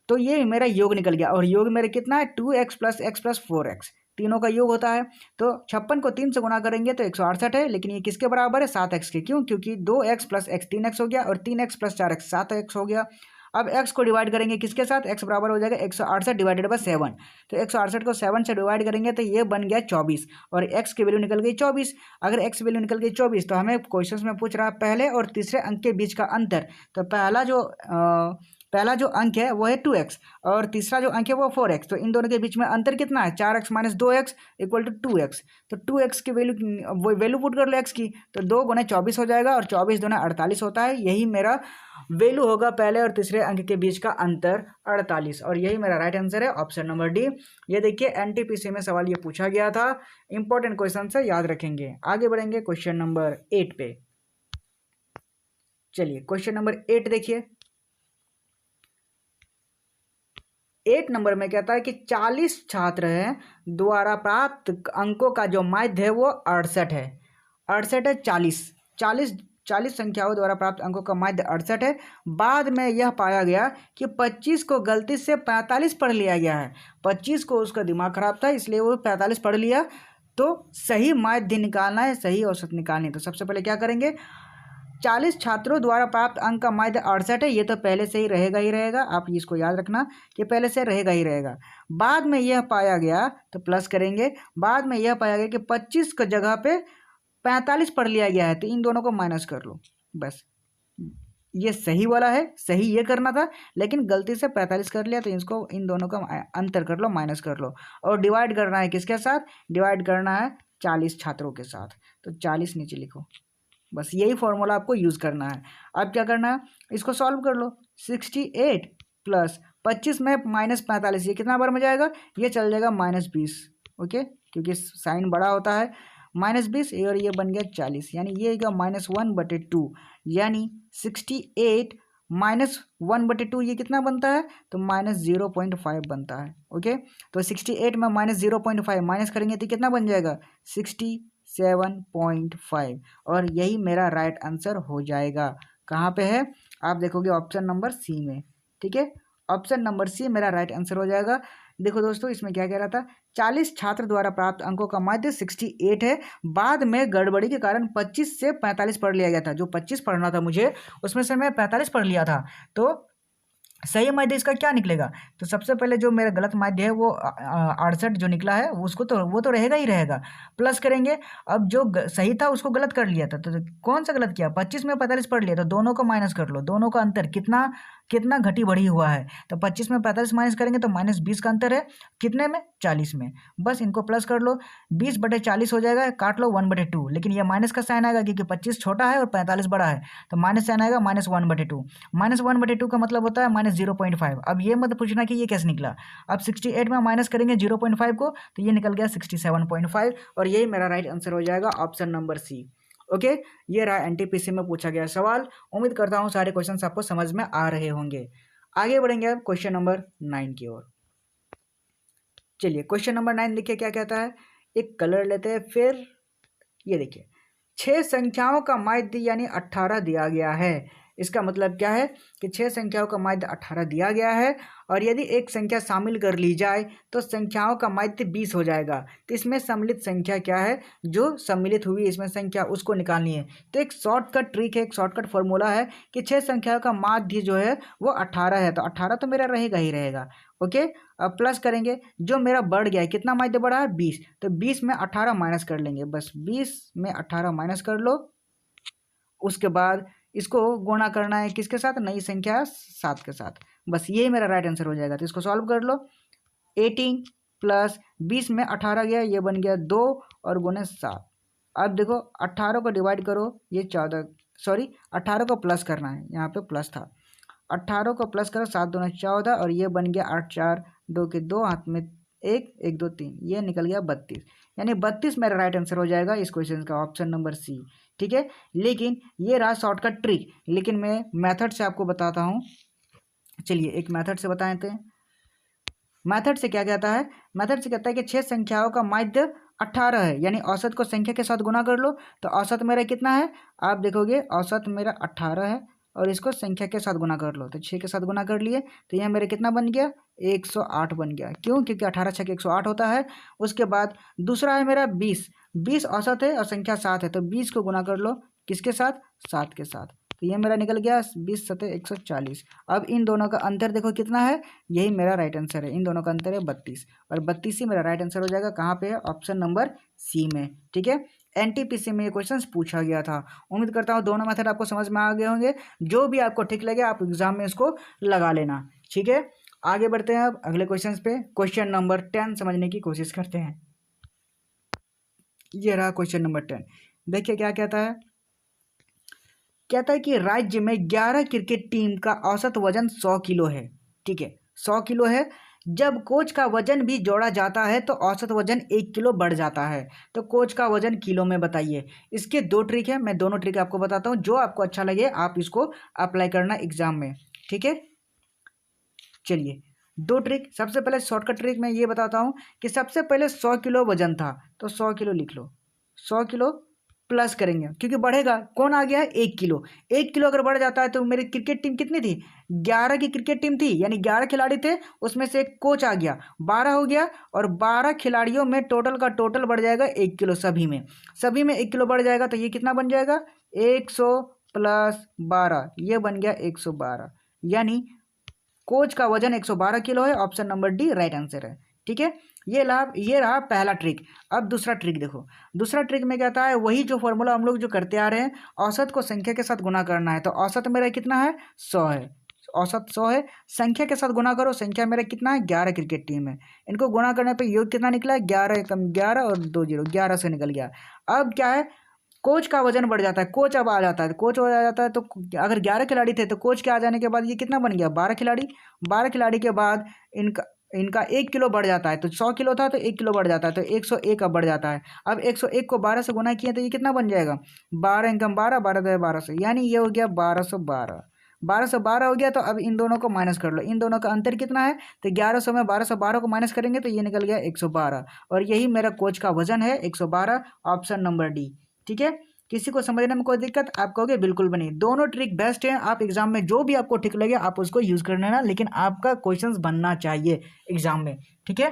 S1: तो ये मेरा योग निकल गया, और योग मेरा कितना है 2x plus x plus 4x, तीनों का योग होता है। तो 56 को 3 से गुना करेंगे तो 168 है, लेकिन ये किसके बराबर है 7x के, क्यों, क्योंकि 2x प्लस x 3x हो गया, और 3x प्लस 4x 7x हो गया। अब x को डिवाइड करेंगे किसके साथ, x बराबर हो जाएगा 168 डिवाइडेड बाय 7। तो 168 को 7 से डिवाइड करेंगे तो ये बन गया 24 और x की वैल्यू निकल गई 24। अगर x वैल्यू निकल गई 24 तो हमें क्वेश्चन में पूछ रहा है पहले और तीसरे अंक के बीच का अंतर। तो पहला जो अंक है वो है 2x और तीसरा जो अंक है वो 4x। तो इन दोनों के बीच में अंतर कितना है, 4x minus 2x equal to 2x। तो 2x की वैल्यू पुट कर लो x की, तो 2 गुना 24 हो जाएगा और 24 दूना 48 होता है। यही मेरा वैल्यू होगा पहले और तीसरे अंक के बीच का अंतर 48 और यही मेरा राइट आंसर है ऑप्शन नंबर डी। ये देखिए एनटीपीसी में सवाल ये पूछा गया था, इंपॉर्टेंट क्वेश्चन से याद रखेंगे। आगे बढ़ेंगे क्वेश्चन नंबर 8 पे। चलिए क्वेश्चन नंबर 8 देखिए। 8 नंबर में कहता है कि 40 छात्र हैं द्वारा प्राप्त अंकों का जो माध्य है वो 68 है। 68 है 40 संख्याओं द्वारा प्राप्त अंकों का माध्य 68 है। बाद में यह पाया गया कि 25 को गलती से 45 पढ़ लिया गया है। 25 को उसका दिमाग खराब था इसलिए वो 45 पढ़ लिया। तो सही माध्य निकालना है, सही औसत निकालनी है। तो सबसे पहले क्या करेंगे, 40 छात्रों द्वारा प्राप्त अंक का माध्य 68 है, ये तो पहले से ही रहेगा। आप इसको याद रखना कि पहले से रहेगा ही रहेगा। बाद में यह पाया गया तो प्लस करेंगे, बाद में यह पाया गया कि 25 की जगह पे 45 पढ़ लिया गया है, तो इन दोनों को माइनस कर लो। बस ये सही वाला है, सही ये करना था लेकिन गलती से 45 कर लिया, तो इसको इन दोनों का अंतर कर लो, माइनस कर लो। और डिवाइड करना है किसके साथ, डिवाइड करना है 40 छात्रों के साथ। तो 40 नीचे लिखो, बस यही फॉर्मूला आपको यूज़ करना है। अब क्या करना है, इसको सॉल्व कर लो। 68 प्लस 25 में माइनस 45, ये कितना बार में जाएगा, ये चल जाएगा -20। ओके, क्योंकि साइन बड़ा होता है। -20 और ये बन गया 40, यानी ये -1/2, यानी 68 -1/2 ये कितना बनता है, तो -0.5 बनता है। ओके, तो 68 में -0.5 माइनस करेंगे तो कितना बन जाएगा, 67.5 और यही मेरा राइट आंसर हो जाएगा। कहाँ पे है, आप देखोगे ऑप्शन नंबर सी में। ठीक है, ऑप्शन नंबर सी मेरा राइट आंसर हो जाएगा। देखो दोस्तों, इसमें क्या कह रहा था, 40 छात्र द्वारा प्राप्त अंकों का माध्य 68 है। बाद में गड़बड़ी के कारण 25 से 45 पढ़ लिया गया था। जो 25 पढ़ना था मुझे, उसमें से मैं 45 पढ़ लिया था। तो सही माध्य इसका क्या निकलेगा, तो सबसे पहले जो मेरा गलत माध्य है वो 68 जो निकला है उसको तो वो तो रहेगा ही रहेगा। प्लस करेंगे, अब जो सही था उसको गलत कर लिया था, तो कौन सा गलत किया, 25 में 45 पढ़ लिया, तो दोनों को माइनस कर लो। दोनों का अंतर कितना कितना घटी बढ़ी हुआ है, तो 25 में 45 माइनस करेंगे तो -20 का अंतर है, कितने में, 40 में। बस इनको प्लस कर लो, 20/40 हो जाएगा, काट लो 1/2, लेकिन ये माइनस का साइन आएगा क्योंकि 25 छोटा है और 45 बड़ा है, तो माइनस साइन आएगा, -1/2। -1/2 का मतलब होता है -0.5। अब ये मत पूछना कि ये कैसे निकला। अब 68 में माइनस करेंगे 0.5 को, तो ये निकल गया 67.5 और यही मेरा राइट आंसर हो जाएगा ऑप्शन नंबर सी। ओके, ये रहा एनटीपीसी में पूछा गया सवाल। उम्मीद करता हूँ सारे क्वेश्चंस आपको समझ में आ रहे होंगे। आगे बढ़ेंगे अब क्वेश्चन नंबर 9 की ओर। चलिए क्वेश्चन नंबर 9 देखिए क्या कहता है। एक कलर लेते हैं, फिर ये देखिए 6 संख्याओं का माध्य यानी 18 दिया गया है। इसका मतलब क्या है कि 6 संख्याओं का माध्य 18 दिया गया है और यदि एक संख्या शामिल कर ली जाए तो संख्याओं का माध्य 20 हो जाएगा। तो इसमें सम्मिलित संख्या क्या है, जो सम्मिलित हुई इसमें संख्या उसको निकालनी है। तो एक शॉर्टकट ट्रिक है, एक शॉर्टकट फॉर्मूला है कि 6 संख्याओं का माध्य जो है वो 18 है, तो 18 तो मेरा रहेगा ही रहेगा। ओके, अब प्लस करेंगे, जो मेरा बढ़ गया है, कितना माध्य बढ़ा है, 20, तो 20 में 18 माइनस कर लेंगे। बस 20 में 18 माइनस कर लो, उसके बाद इसको गुणा करना है किसके साथ, नई संख्या 7 के साथ। बस ये मेरा राइट आंसर हो जाएगा। तो इसको सॉल्व कर लो, 18 प्लस 20 में 18 गया, ये बन गया 2 और गुणे 7। अब देखो 18 को डिवाइड करो, ये 14, सॉरी 18 को प्लस करना है, यहाँ पे प्लस था, 18 को प्लस करो, 7 दूना 14 और ये बन गया 8 4 2 के 2, हाथ में 1 1 2 3, ये निकल गया 32, यानी 32 मेरा राइट आंसर हो जाएगा इस क्वेश्चन का, ऑप्शन नंबर सी। ठीक है, लेकिन ये रहा शॉर्टकट ट्रिक, लेकिन मैं मेथड से आपको बताता हूँ। चलिए एक मेथड से बताए थे। मेथड से क्या कहता है, मेथड से कहता है कि 6 संख्याओं का माध्य 18 है, यानी औसत को संख्या के साथ गुना कर लो। तो औसत मेरा कितना है, आप देखोगे औसत मेरा 18 है और इसको संख्या के साथ गुना कर लो, तो 6 के साथ गुना कर लिए, तो यह मेरा कितना बन गया, 108 बन गया। क्यों, क्योंकि 18 6 108 होता है। उसके बाद दूसरा है मेरा 20 औसत है और संख्या 7 है, तो 20 को गुना कर लो किसके साथ, 7 के साथ। तो ये मेरा निकल गया 20 सतह 140। अब इन दोनों का अंतर देखो कितना है, यही मेरा राइट आंसर है। इन दोनों का अंतर है 32 और 32 ही मेरा राइट आंसर हो जाएगा। कहाँ पे है? ऑप्शन नंबर सी में। ठीक है, एनटीपीसी में ये क्वेश्चन पूछा गया था। उम्मीद करता हूँ दोनों मेथड आपको समझ में आ गए होंगे। जो भी आपको ठीक लगे आप एग्जाम में इसको लगा लेना। ठीक है, आगे बढ़ते हैं अब अगले क्वेश्चन पे। क्वेश्चन नंबर 10 समझने की कोशिश करते हैं। ये रहा क्वेश्चन नंबर 10। देखिए क्या कहता है। कहता है कि राज्य में 11 क्रिकेट टीम का औसत वजन 100 किलो है। ठीक है, 100 किलो है। जब कोच का वजन भी जोड़ा जाता है तो औसत वजन 1 किलो बढ़ जाता है। तो कोच का वजन किलो में बताइए। इसके दो ट्रिक है, मैं दोनों ट्रिक आपको बताता हूँ। जो आपको अच्छा लगे आप इसको अप्लाई करना एग्जाम में। ठीक है, चलिए दो ट्रिक। सबसे पहले शॉर्टकट ट्रिक मैं ये बताता हूँ कि सबसे पहले 100 किलो वजन था तो 100 किलो लिख लो। 100 किलो प्लस करेंगे क्योंकि बढ़ेगा, कौन आ गया है? 1 किलो। 1 किलो अगर बढ़ जाता है तो मेरी क्रिकेट टीम कितनी थी? 11 की क्रिकेट टीम थी, यानी 11 खिलाड़ी थे, उसमें से एक कोच आ गया, 12 हो गया। और 12 खिलाड़ियों में टोटल का टोटल बढ़ जाएगा 1 किलो। सभी में 1 किलो बढ़ जाएगा तो ये कितना बन जाएगा? 100 प्लस 12, ये बन गया 112। यानी कोच का वजन 112 किलो है। Option number D right answer है। ठीक है, ये रहा पहला ट्रिक। अब दूसरा ट्रिक देखो। दूसरा ट्रिक में कहता है वही जो फॉर्मूला हम लोग जो करते आ रहे हैं, औसत को संख्या के साथ गुना करना है। तो औसत मेरा कितना है? 100 है। औसत 100 है, संख्या के साथ गुना करो। संख्या मेरा कितना है? 11 क्रिकेट टीम है। इनको गुना करने पे योग कितना निकला है? 11 एकम 11 और 2 जीरो, 11 से निकल गया। अब क्या है? कोच का वजन बढ़ जाता है। कोच अब आ जाता है, कोच हो जाता है। तो अगर 11 खिलाड़ी थे तो कोच के आ जाने के बाद ये कितना बन गया? 12 खिलाड़ी। 12 खिलाड़ी के बाद इनका इनका 1 किलो बढ़ जाता है। तो 100 किलो था तो 1 किलो बढ़ जाता है, तो 101 अब बढ़ जाता है। अब 101 को 12 से गुना किया तो ये कितना बन जाएगा? 12 इनकम 12, 12 दे 1200, यानी ये हो गया 1212। 1212 हो गया। तो अब इन दोनों को माइनस कर लो। इन दोनों का अंतर कितना है? तो 1100 में 1212 को माइनस करेंगे तो ये निकल गया 112। और यही मेरा कोच का वजन है 112। Option number D. ठीक है, किसी को समझने में कोई दिक्कत? आप कहोगे बिल्कुल बनी। दोनों ट्रिक बेस्ट हैं। आप एग्जाम में जो भी आपको ठीक लगे आप उसको यूज कर लेना, लेकिन आपका क्वेश्चंस बनना चाहिए एग्जाम में। ठीक है,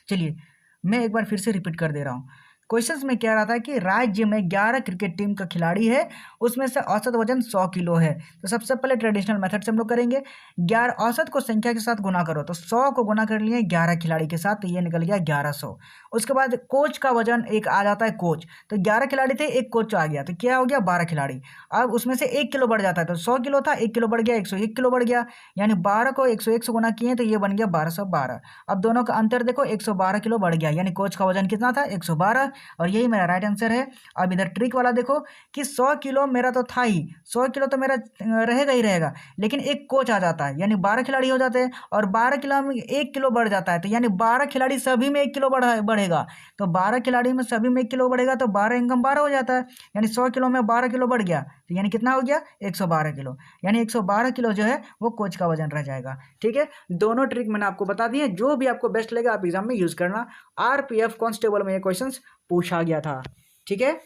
S1: चलिए मैं एक बार फिर से रिपीट कर दे रहा हूँ। क्वेश्चंस में कह रहा था कि राज्य में 11 क्रिकेट टीम का खिलाड़ी है, उसमें से औसत वजन 100 किलो है। तो सबसे पहले ट्रेडिशनल मेथड से हम लोग करेंगे। 11 औसत को संख्या के साथ गुना करो। तो 100 को गुना कर लिए 11 खिलाड़ी के साथ, तो ये निकल गया 1100। उसके बाद कोच का वजन एक आ जाता है, कोच। तो 11 खिलाड़ी थे, एक कोच आ गया, तो क्या हो गया? 12 खिलाड़ी। अब उसमें से 1 किलो बढ़ जाता है। तो 100 किलो था, 1 किलो बढ़ गया, 101 किलो बढ़ गया। यानी 12 को 101 से गुना किए तो ये बन गया 1212। अब दोनों का अंतर देखो, 112 किलो बढ़ गया, यानी कोच का वजन कितना था? 112। और यही मेरा राइट आंसर है। अब इधर ट्रिक वाला देखो कि 100 किलो मेरा तो था ही, 100 किलो तो मेरा रहेगा ही रहेगा, लेकिन एक कोच आ जाता है, यानी 12 खिलाड़ी हो जाते हैं। और 12 किलो में 1 किलो बढ़ जाता है, तो यानी 12 खिलाड़ी सभी में 1 किलो बढ़ेगा। तो 12 खिलाड़ी में सभी में 1 किलो बढ़ेगा, तो 12 इनकम 12 हो जाता है। यानी 100 किलो में 12 किलो बढ़ गया, तो यानी कितना हो गया? 112 किलो। यानी 112 किलो जो है वो कोच का वजन रह जाएगा। ठीक है, दोनों ट्रिक मैंने आपको बता दी है। जो भी आपको बेस्ट लगेगा आप एग्जाम में यूज करना। आरपीएफ कांस्टेबल में ये क्वेश्चंस पूछा गया था। ठीक है,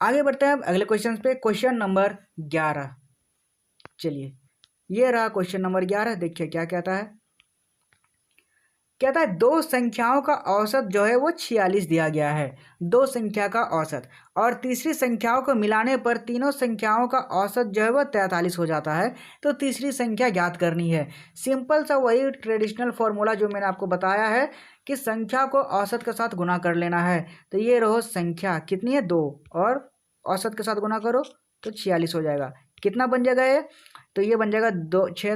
S1: आगे बढ़ते हैं अब अगले क्वेश्चन पे। Question number 11। चलिए ये रहा क्वेश्चन नंबर 11। देखिए क्या कहता है। कहता है दो संख्याओं का औसत जो है वो 46 दिया गया है। दो संख्या का औसत, और तीसरी संख्याओं को मिलाने पर तीनों संख्याओं का औसत जो है वो 43 हो जाता है। तो तीसरी संख्या ज्ञात करनी है। सिंपल सा वही ट्रेडिशनल फॉर्मूला जो मैंने आपको बताया है कि संख्या को औसत के साथ गुना कर लेना है। तो ये रहो संख्या कितनी है? 2, और औसत के साथ गुना करो तो 46 हो जाएगा। कितना बन जाएगा ये? तो ये बन जाएगा 2 6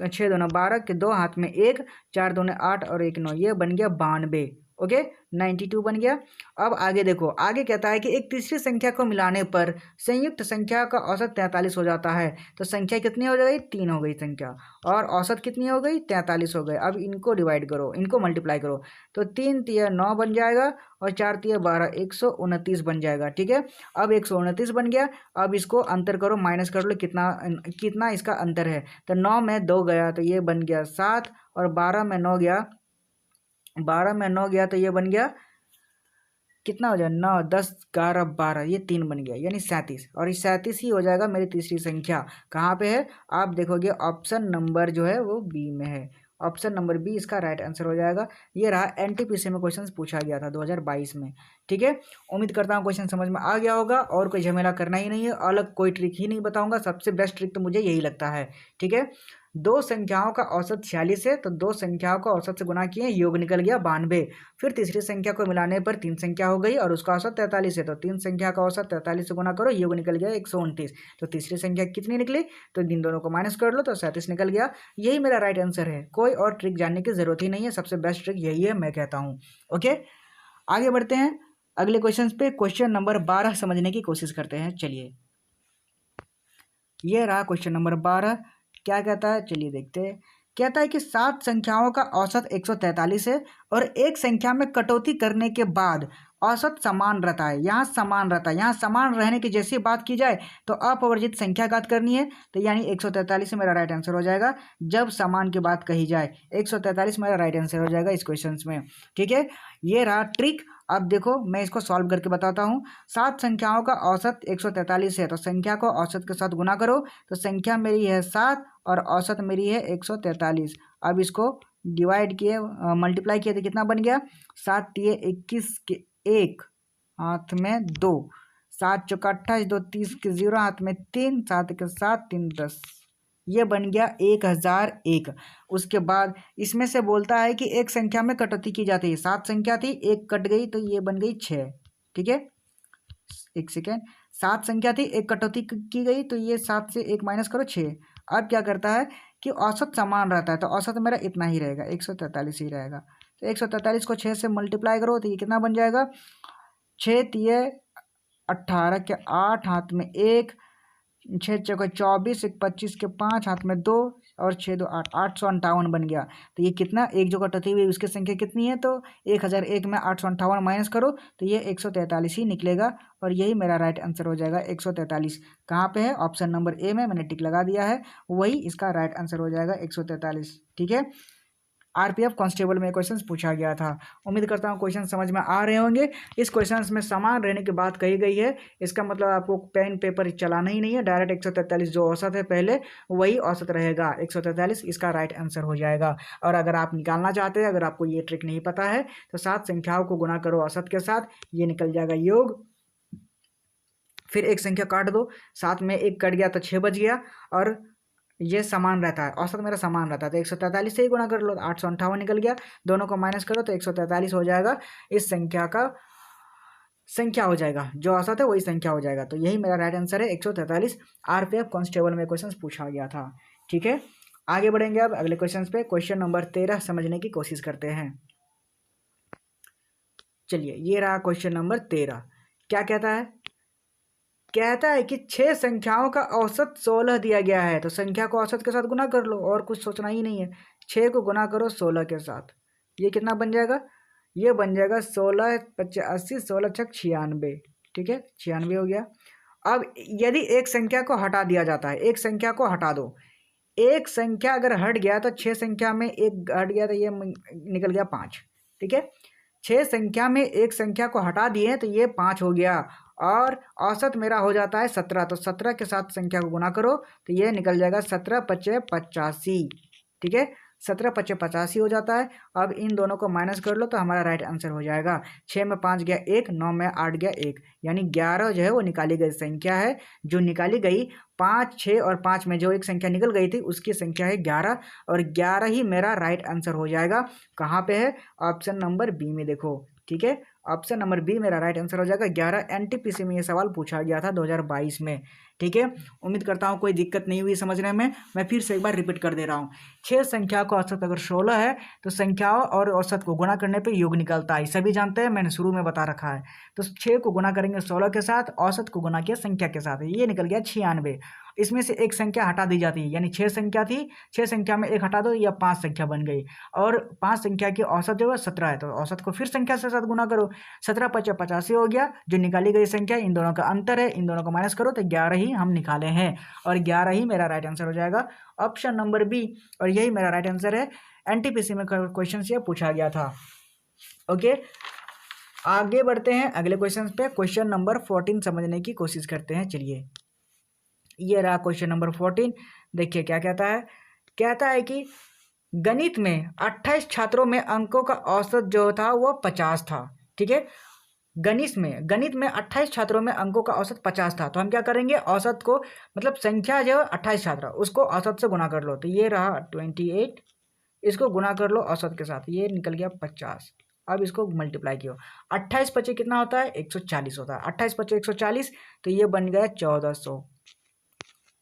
S1: 6 दूना 12 के 2 हाथ में 1, 4 दूने 8 और 1 9, ये बन गया 92। ओके, 92 बन गया। अब आगे देखो, आगे कहता है कि एक तीसरी संख्या को मिलाने पर संयुक्त संख्या का औसत 43 हो जाता है। तो संख्या कितनी हो गई? 3 हो गई संख्या, और औसत कितनी हो गई? 43 हो गए। अब इनको डिवाइड करो, इनको मल्टीप्लाई करो, तो 3 तिया 9 बन जाएगा, और 4 तिया 12, 129 बन जाएगा। ठीक है, अब 129 बन गया। अब इसको अंतर करो, माइनस कर लो, कितना कितना इसका अंतर है। तो 9 में 2 गया तो ये बन गया 7, और 12 में 9 गया, 12 में 9 गया तो ये बन गया कितना हो जाए? 9 10 11 12, ये 3 बन गया, यानी 37। और ये 37 ही हो जाएगा मेरी तीसरी संख्या। कहाँ पे है? आप देखोगे ऑप्शन नंबर जो है वो बी में है। ऑप्शन नंबर बी इसका राइट आंसर हो जाएगा। ये रहा, एनटीपीसी में क्वेश्चन पूछा गया था 2022 में। ठीक है। उम्मीद करता हूँ क्वेश्चन समझ में आ गया होगा और कोई झमेला करना ही नहीं है, अलग कोई ट्रिक ही नहीं बताऊंगा, सबसे बेस्ट ट्रिक तो मुझे यही लगता है। ठीक है, दो संख्याओं का औसत 46 है तो दो संख्याओं का औसत से गुना किए, योग निकल गया 92। फिर तीसरी संख्या को मिलाने पर 3 संख्या हो गई और उसका औसत 43 है तो 3 संख्या का औसत 43 से गुना करो, योग निकल गया 129। तो तीसरी संख्या कितनी निकली, तो इन दोनों को माइनस कर लो तो 37 निकल गया। यही मेरा राइट आंसर है, कोई और ट्रिक जानने की जरूरत ही नहीं है, सबसे बेस्ट ट्रिक यही है मैं कहता हूँ। ओके, आगे बढ़ते हैं अगले क्वेश्चन पे। क्वेश्चन नंबर 12 समझने की कोशिश करते हैं। चलिए, ये रहा क्वेश्चन नंबर 12। क्या कहता है, चलिए देखते हैं। कहता है कि 7 संख्याओं का औसत 143 है और एक संख्या में कटौती करने के बाद औसत समान रहता है। यहाँ समान रहता है, यहाँ समान रहने की जैसी बात की जाए तो अपवर्जित संख्या घात करनी है, तो यानी 143 मेरा राइट आंसर हो जाएगा। जब समान की बात कही जाए 143 मेरा राइट आंसर हो जाएगा इस क्वेश्चन में। ठीक है, ये रहा ट्रिक। अब देखो मैं इसको सॉल्व करके बताता हूँ। 7 संख्याओं का औसत 143 है तो संख्या को औसत के साथ गुना करो, तो संख्या मेरी है 7 और औसत मेरी है 143। अब इसको डिवाइड किए, मल्टीप्लाई किए तो कितना बन गया, 7 तिये 21 के 1 हाथ में 2, 7 चौका 28, 2 30 के 0 हाथ में 3, 7 के 7 3 10, ये बन गया 1001। उसके बाद इसमें से बोलता है कि एक संख्या में कटौती की जाती है। 7 संख्या थी, एक कट गई तो ये बन गई 6। ठीक है, एक सेकेंड, 7 संख्या थी, एक कटौती की गई तो ये 7 से 1 माइनस करो 6। अब क्या करता है कि औसत समान रहता है तो औसत मेरा इतना ही रहेगा, 143 ही रहेगा। तो 143 को 6 से मल्टीप्लाई करो तो ये कितना बन जाएगा, 6 तिये 18 के 8 हाथ में 1, 6 चौके 24, 25 के 5 हाथ में 2 और 6 2 8, 858 बन गया। तो ये कितना, एक जो कटौती हुई उसकी संख्या कितनी है, तो 1001 में 858 माइनस करो तो ये 143 ही निकलेगा और यही मेरा राइट आंसर हो जाएगा 143। कहाँ पे है, ऑप्शन नंबर ए में मैंने टिक लगा दिया है, वही इसका राइट आंसर हो जाएगा 143। ठीक है, आरपीएफ कांस्टेबल में क्वेश्चन पूछा गया था। उम्मीद करता हूँ क्वेश्चन समझ में आ रहे होंगे। इस क्वेश्चन में समान रहने की बात कही गई है, इसका मतलब आपको पेन पेपर चलाना ही नहीं है, डायरेक्ट 143 जो औसत है पहले वही औसत रहेगा, 143 इसका राइट आंसर हो जाएगा। और अगर आप निकालना चाहते हैं, अगर आपको ये ट्रिक नहीं पता है तो 7 संख्याओं को गुना करो औसत के साथ, ये निकल जाएगा योग, फिर एक संख्या काट दो, 7 में 1 कट गया तो 6 बच गया और ये समान रहता है, औसत मेरा समान रहता है तो 143 से ही गुना कर लो, 858 निकल गया, दोनों को माइनस करो तो 143 हो जाएगा। इस संख्या का संख्या हो जाएगा, जो औसत है वही संख्या हो जाएगा। तो यही मेरा राइट आंसर है 143। आरपीएफ कांस्टेबल में क्वेश्चन पूछा गया था। ठीक है, आगे बढ़ेंगे अब अगले क्वेश्चन पे। क्वेश्चन नंबर 13 समझने की कोशिश करते हैं। चलिए, ये रहा क्वेश्चन नंबर 13। क्या कहता है, कहता है कि 6 संख्याओं का औसत 16 दिया गया है तो संख्या को औसत के साथ गुना कर लो, और कुछ सोचना ही नहीं है। 6 को गुना करो 16 के साथ, ये कितना बन जाएगा, ये बन जाएगा 16 85, 16 छक 96। ठीक है, 96 हो गया। अब यदि एक संख्या को हटा दिया जाता है, एक संख्या को हटा दो, एक संख्या अगर हट गया तो 6 संख्या में एक हट गया तो ये निकल गया 5। ठीक है, 6 संख्या में एक संख्या को हटा दिए तो ये 5 हो गया और औसत मेरा हो जाता है 17। तो 17 के साथ संख्या को गुना करो तो ये निकल जाएगा 17 पचे 85। ठीक है, 17 पचे 85 हो जाता है। अब इन दोनों को माइनस कर लो तो हमारा राइट आंसर हो जाएगा। 6 में 5 गया 1, 9 में 8 गया 1, यानी 11 जो है वो निकाली गई संख्या है। जो निकाली गई 5, 6 और 5 में जो एक संख्या निकल गई थी उसकी संख्या है 11 और 11 ही मेरा राइट आंसर हो जाएगा। कहाँ पे है, ऑप्शन नंबर बी में देखो। ठीक है, ऑप्शन नंबर बी मेरा राइट आंसर हो जाएगा 11। एनटीपीसी में ये सवाल पूछा गया था 2022 में। ठीक है, उम्मीद करता हूँ कोई दिक्कत नहीं हुई समझने में। मैं फिर से एक बार रिपीट कर दे रहा हूँ। 6 संख्या का औसत अगर 16 है तो संख्याओं और औसत को गुना करने पे योग निकलता है, सभी जानते हैं, मैंने शुरू में बता रखा है। तो 6 को गुना करेंगे 16 के साथ, औसत को गुना किया संख्या के साथ, ये निकल गया 96। इसमें से एक संख्या हटा दी जाती है, यानी 6 संख्या थी, 6 संख्या में एक हटा दो या 5 संख्या बन गई और 5 संख्या की औसत जो है 17 है तो औसत को फिर संख्या से साथ गुना करो, 17 पचे 85 हो गया। जो निकाली गई संख्या, इन दोनों का अंतर है, इन दोनों को माइनस करो तो 11 ही हम निकाले हैं और 11 ही मेरा राइट आंसर हो जाएगा, ऑप्शन नंबर बी। और यही मेरा राइट आंसर है। एनटीपीसी में क्वेश्चन ये पूछा गया था। ओके, आगे बढ़ते हैं अगले क्वेश्चन पे। क्वेश्चन नंबर 14 समझने की कोशिश करते हैं। चलिए, ये रहा क्वेश्चन नंबर 14। देखिए क्या कहता है, कहता है कि गणित में 28 छात्रों में अंकों का औसत जो था वो 50 था। ठीक है, गणित में 28 छात्रों में अंकों का औसत 50 था, तो हम क्या करेंगे, औसत को मतलब संख्या जो 28 छात्र उसको औसत से गुना कर लो, तो ये रहा 28, इसको गुना कर लो औसत के साथ, ये निकल गया 50। अब इसको मल्टीप्लाई किया, 28 पचे कितना होता है, 140 होता है, 28 पचे 140, तो ये बन गया 1400।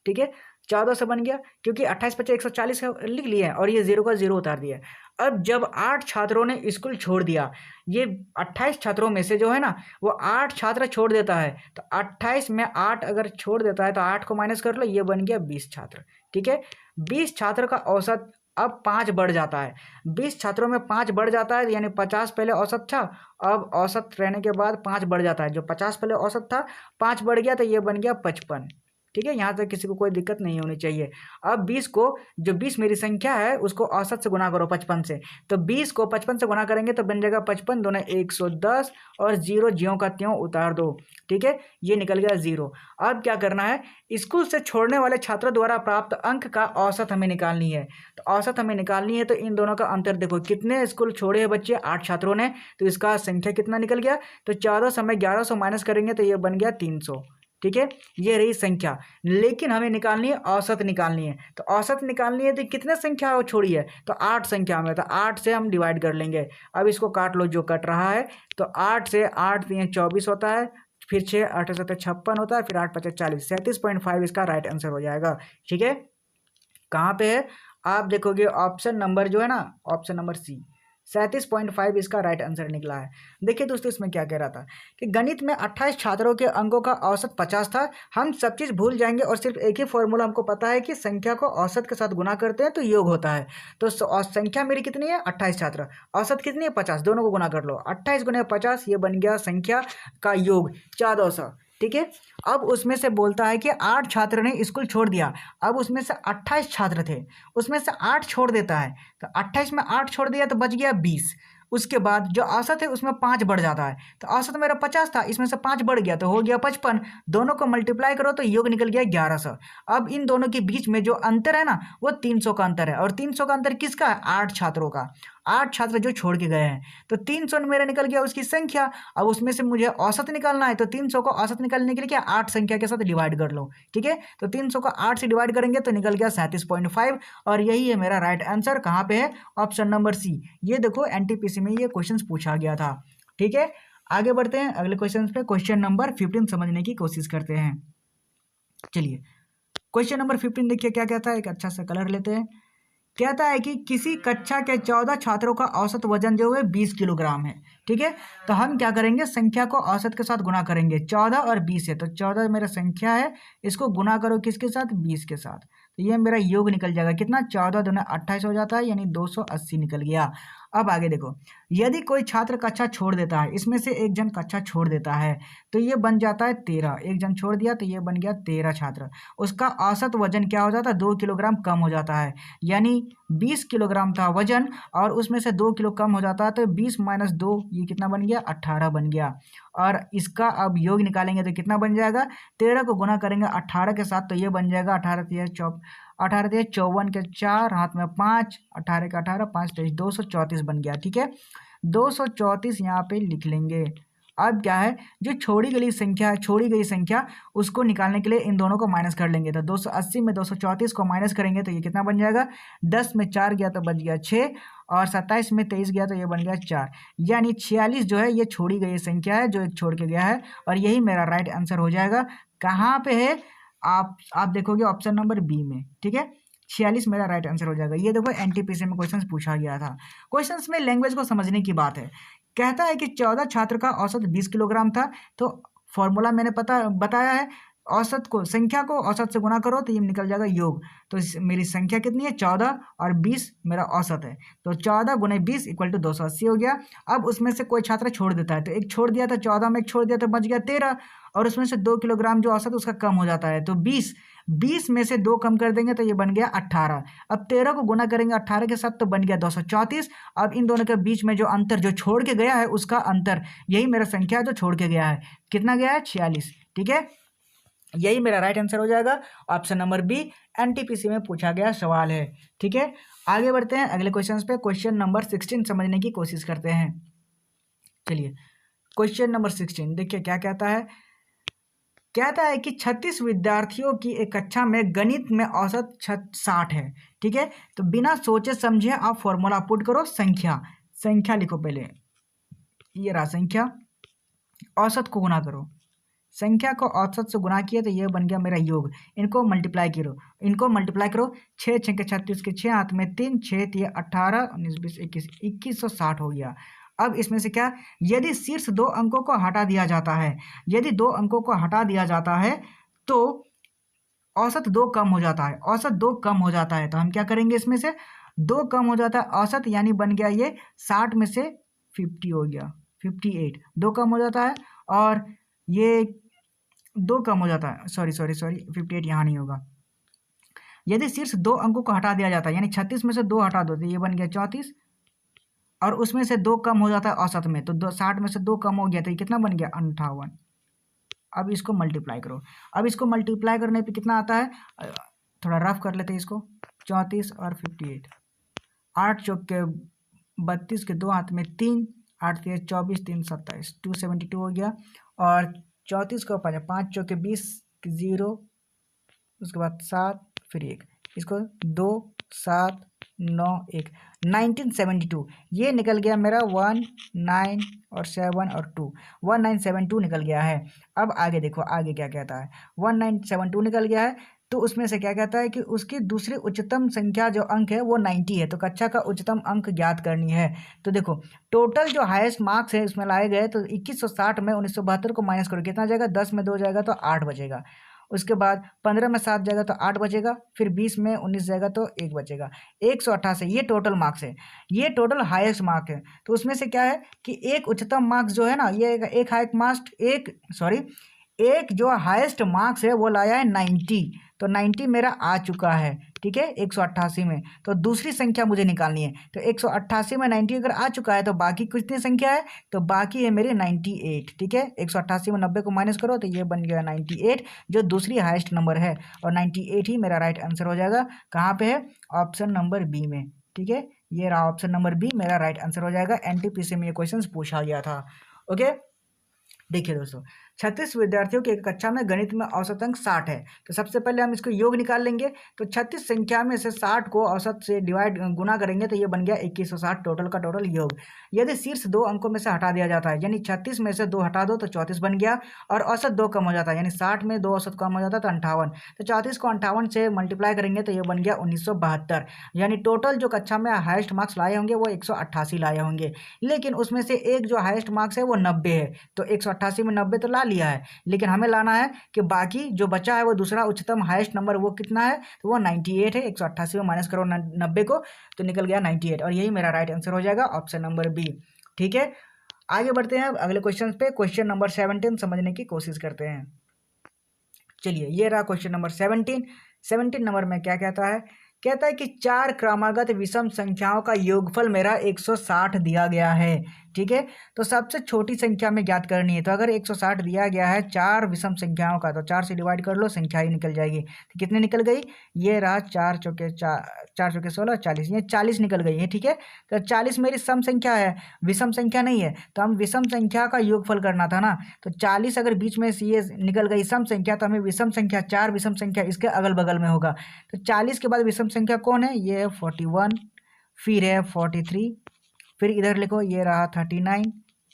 S1: ठीक है, 1400 बन गया, क्योंकि 28 पचे 140 लिख लिया है और ये 0 का 0 उतार दिया। अब जब 8 छात्रों ने स्कूल छोड़ दिया, ये 28 छात्रों में से जो है ना वो 8 छात्र छोड़ देता है, तो 28 में 8 अगर छोड़ देता है तो 8 को माइनस कर लो, ये बन गया 20 छात्र। ठीक है, 20 छात्र का औसत अब 5 बढ़ जाता है, 20 छात्रों में 5 बढ़ जाता है, यानी 50 पहले औसत था, अब औसत रहने के बाद 5 बढ़ जाता है, जो 50 पहले औसत था 5 बढ़ गया, तो ये बन गया 55। ठीक है, यहाँ तक किसी को कोई दिक्कत नहीं होनी चाहिए। अब 20 को, जो 20 मेरी संख्या है उसको औसत से गुना करो 55 से, तो 20 को 55 से गुना करेंगे तो बन जाएगा 55 दूने 110 और 0 ज्यों का त्यों उतार दो। ठीक है, ये निकल गया 0। अब क्या करना है, स्कूल से छोड़ने वाले छात्रों द्वारा प्राप्त अंक का औसत हमें निकालनी है। तो औसत हमें निकालनी है, तो इन दोनों का अंतर देखो, कितने स्कूल छोड़े हैं बच्चे, 8 छात्रों ने, तो इसका संख्या कितना निकल गया, तो 1400 में 1100 माइनस करेंगे तो ये बन गया 300। ठीक है, ये रही संख्या, लेकिन हमें निकालनी है औसत निकालनी है, तो औसत निकालनी है तो कितने संख्या छोड़ी है, तो 8 संख्या में, तो 8 से हम डिवाइड कर लेंगे। अब इसको काट लो जो कट रहा है, तो 8 से 8 3 24 होता है, फिर 6 8 7 56 होता है, फिर 8 5 40, 37.5 इसका राइट आंसर हो जाएगा। ठीक है, कहाँ पे है, आप देखोगे ऑप्शन नंबर जो है ना, ऑप्शन नंबर सी, 37.5 इसका राइट आंसर निकला है। देखिए दोस्तों, इसमें क्या कह रहा था कि गणित में 28 छात्रों के अंकों का औसत 50 था, हम सब चीज़ भूल जाएंगे और सिर्फ एक ही फॉर्मूला हमको पता है कि संख्या को औसत के साथ गुना करते हैं तो योग होता है। तो संख्या मेरी कितनी है, 28 छात्र, औसत कितनी है 50, दोनों को गुना कर लो, 28 गुने 50, ये बन गया संख्या का योग 1400। ठीक है, अब उसमें से बोलता है कि 8 छात्र ने स्कूल छोड़ दिया, अब उसमें से 28 छात्र थे, उसमें से 8 छोड़ देता है, तो 28 में 8 छोड़ दिया तो बच गया 20। उसके बाद जो औसत है उसमें 5 बढ़ जाता है, तो औसत मेरा 50 था, इसमें से 5 बढ़ गया तो हो गया 55, दोनों को मल्टीप्लाई करो तो योग निकल गया 1100। अब इन दोनों के बीच में जो अंतर है ना वो 300 का अंतर है, और 300 का अंतर किसका है, 8 छात्रों का, 8 छात्र जो छोड़ के गए हैं, तो 300 मेरा निकल गया उसकी संख्या। अब उसमें से मुझे औसत निकालना है, तो 300 को औसत निकालने के लिए क्या 8 संख्या के साथ डिवाइड कर लो। ठीक है, तो 300 को 8 से डिवाइड करेंगे तो निकल गया 37.5, और यही है मेरा राइट आंसर। कहाँ पे है, ऑप्शन नंबर सी। ये देखो एनटीपीसी में ये क्वेश्चन पूछा गया था। ठीक है, आगे बढ़ते हैं अगले क्वेश्चन पे, क्वेश्चन नंबर 15 समझने की कोशिश करते हैं। चलिए क्वेश्चन नंबर 15 देखिए क्या कहता है, एक अच्छा सा कलर लेते हैं। कहता है कि किसी कक्षा के 14 छात्रों का औसत वजन जो है 20 किलोग्राम है। ठीक है, तो हम क्या करेंगे, संख्या को औसत के साथ गुना करेंगे, 14 और 20 है, तो 14 मेरा संख्या है, इसको गुना करो किसके साथ, 20 के साथ, तो ये मेरा योग निकल जाएगा कितना, 14 दूना 28 हो जाता है, यानी 280 निकल गया। अब आगे देखो, यदि कोई छात्र कक्षा छोड़ देता है, इसमें से एक जन कक्षा छोड़ देता है, तो ये बन जाता है 13, एक जन छोड़ दिया तो ये बन गया 13 छात्र, उसका औसत वजन क्या हो जाता है, 2 किलोग्राम कम हो जाता है, यानी 20 किलोग्राम था वजन और उसमें से 2 किलो कम हो जाता है, तो 20 माइनस 2 ये कितना बन गया, 18 बन गया। और इसका अब योग निकालेंगे तो कितना बन जाएगा, 13 को गुना करेंगे 18 के साथ, तो ये बन जाएगा 18 54 के 4 हाथ में 5, 18 का 18 5 23 234 बन गया। ठीक है, 234 यहाँ पे लिख लेंगे। अब क्या है, जो छोड़ी गई संख्या उसको निकालने के लिए इन दोनों को माइनस कर लेंगे, तो 280 में 234 को माइनस करेंगे तो ये कितना बन जाएगा, 10 में 4 गया तो बच गया 6, और 27 में 23 गया तो ये बन गया 4, यानी 46 जो है ये छोड़ी गई संख्या है, जो एक छोड़ के गया है, और यही मेरा राइट आंसर हो जाएगा। कहाँ पे है, आप देखोगे ऑप्शन नंबर बी में। ठीक है, 46 मेरा राइट आंसर हो जाएगा। ये देखो एनटीपीसी में क्वेश्चन पूछा गया था। क्वेश्चंस में लैंग्वेज को समझने की बात है। कहता है कि 14 छात्र का औसत 20 किलोग्राम था, तो फॉर्मूला मैंने बताया है, औसत को संख्या को औसत से गुना करो तो ये निकल जाएगा योग। तो मेरी संख्या कितनी है, 14 और 20 मेरा औसत है, तो 14 गुने 20 इक्वल टू 280 हो गया। अब उसमें से कोई छात्र छोड़ देता है, तो एक छोड़ दिया था 14 में, एक छोड़ दिया तो बच गया 13, और उसमें से 2 किलोग्राम जो औसत उसका कम हो जाता है, तो 20 में से 2 कम कर देंगे तो ये बन गया 18। अब 13 को गुना करेंगे 18 के साथ तो बन गया 234। अब इन दोनों के बीच में जो अंतर जो छोड़ के गया है उसका अंतर, यही मेरा संख्या है जो छोड़ के गया है, कितना गया है, 46। ठीक है, यही मेरा राइट आंसर हो जाएगा। ऑप्शन नंबर बी एनटीपीसी में पूछा गया सवाल है। ठीक है, आगे बढ़ते हैं अगले क्वेश्चन पे। क्वेश्चन नंबर 16 समझने की कोशिश करते हैं। चलिए क्वेश्चन नंबर 16 देखिए क्या कहता है। कहता है कि 36 विद्यार्थियों की एक कक्षा में गणित में औसत 60 है। ठीक है, तो बिना सोचे समझे आप फॉर्मूला पुट करो, संख्या लिखो पहले, ये रहा संख्या, औसत को गुना करो, संख्या को औसत से गुना किया तो ये बन गया मेरा योग। इनको मल्टीप्लाई करो, 6 6 के 36 के 6 हाथ में 3 6 ये 18 19 20 21 2160 हो गया। अब इसमें से क्या, यदि शीर्ष 2 अंकों को हटा दिया जाता है, यदि 2 अंकों को हटा दिया जाता है तो औसत 2 कम हो जाता है, औसत 2 कम हो जाता है। तो हम क्या करेंगे, इसमें से 2 कम हो जाता है औसत, यानी बन गया ये 60 में से 50 हो गया, 58 2 कम हो जाता है, और ये 2 कम हो जाता है, सॉरी 58 यहाँ नहीं होगा। यदि शीर्ष 2 अंकों को हटा दिया जाता है, यानी 36 में से 2 हटा दो तो ये बन गया 34, और उसमें से 2 कम हो जाता है औसत में, तो 60 में से 2 कम हो गया तो ये कितना बन गया 58। अब इसको मल्टीप्लाई करो, अब इसको मल्टीप्लाई करने पे कितना आता है, थोड़ा रफ कर लेते हैं इसको, 34 और 58, 8 चौक के 32 के 2 हाथ में 3, 8 3 24 3 27 272 हो गया, और 34 को 5 चौक के 20 0, उसके बाद 7 फिर 1, इसको 2 7 9 1 1972, ये निकल गया मेरा 1 9 और 7 और 2, 1972 निकल गया है। अब आगे देखो आगे क्या कहता है, 1972 निकल गया है, तो उसमें से क्या कहता है कि उसकी दूसरी उच्चतम संख्या जो अंक है वो 90 है, तो कक्षा का उच्चतम अंक ज्ञात करनी है। तो देखो टोटल जो हाईएस्ट मार्क्स है इसमें लाए गए, तो 2160 में 1972 को माइनस करो, कितना जाएगा, 10 में 2 जाएगा तो 8 बचेगा, उसके बाद 15 में 7 जाएगा तो 8 बचेगा, फिर 20 में 19 जाएगा तो 1 बचेगा, 188, ये टोटल मार्क्स है, ये टोटल हाईएस्ट मार्क है। तो उसमें से क्या है कि एक उच्चतम मार्क्स जो है ना, ये एक हाईएस्ट मार्क्स, एक जो हाईएस्ट मार्क्स है वो लाया है 90, तो 90 मेरा आ चुका है। ठीक है, 188 में, तो दूसरी संख्या मुझे निकालनी है, तो 188 में 90 अगर आ चुका है तो बाकी कितनी संख्या है, तो बाकी है मेरे 98। ठीक है, 188 में 90 को माइनस करो तो ये बन गया 98, जो दूसरी हाईएस्ट नंबर है, और 98 ही मेरा राइट आंसर हो जाएगा। कहाँ पे है, ऑप्शन नंबर बी में। ठीक है, ये रहा ऑप्शन नंबर बी मेरा राइट आंसर हो जाएगा। एनटीपीसी में ये क्वेश्चन पूछा गया था। ओके, देखिए दोस्तों, 36 विद्यार्थियों की एक कक्षा में गणित में औसत अंक 60 है, तो सबसे पहले हम इसको योग निकाल लेंगे। तो 36 संख्या में से 60 को औसत से गुना करेंगे तो ये बन गया 2160, टोटल का टोटल योग। यदि शीर्ष 2 अंकों में से हटा दिया जाता है, यानी 36 में से 2 हटा दो तो 34 बन गया, और औसत 2 कम हो जाता है, यानी 60 में 2 औसत कम हो जाता है तो 58, तो 34 को 58 से मल्टीप्लाई करेंगे तो ये बन गया 1972, यानी टोटल जो कक्षा में हाईएस्ट मार्क्स लाए होंगे वो 188 लाए होंगे, लेकिन उसमें से एक जो हाईएस्ट मार्क्स है वो 90 है, तो 188 में 90 तो ला लिया है, लेकिन हमें लाना है कि बाकी जो बचा है वो दूसरा उच्चतम हाईएस्ट नंबर वो कितना है, तो वो 98 है। 188 में माइनस करो 90 को तो निकल गया 98, और यही मेरा राइट आंसर हो जाएगा, ऑप्शन नंबर बी। ठीक है, आगे बढ़ते हैं अगले क्वेश्चन पे। क्वेश्चन नंबर 17 समझने की कोशिश करते हैं। चलिए, ये रहा क्वेश्चन नंबर 17 नंबर में क्या कहता है, कहता है कि 4 क्रमागत विषम संख्याओं का योगफल मेरा 160 दिया गया है। ठीक है, तो सबसे छोटी संख्या में ज्ञात करनी है, तो अगर 160 दिया गया है 4 विषम संख्याओं का, तो 4 से डिवाइड कर लो, संख्या ही निकल जाएगी। तो कितनी निकल गई, ये रहा 4 चौके 16 40, ये 40 निकल गई है। ठीक है, तो 40 मेरी सम संख्या है, विषम संख्या नहीं है, तो हम विषम संख्या का योगफल करना था ना, तो 40 अगर बीच में से ये निकल गई सम संख्या, तो हमें विषम संख्या 4 विषम संख्या इसके अगल बगल में होगा, तो 40 के बाद विषम संख्या कौन है, ये है 41, फिर है 43, फिर इधर लिखो ये रहा 39,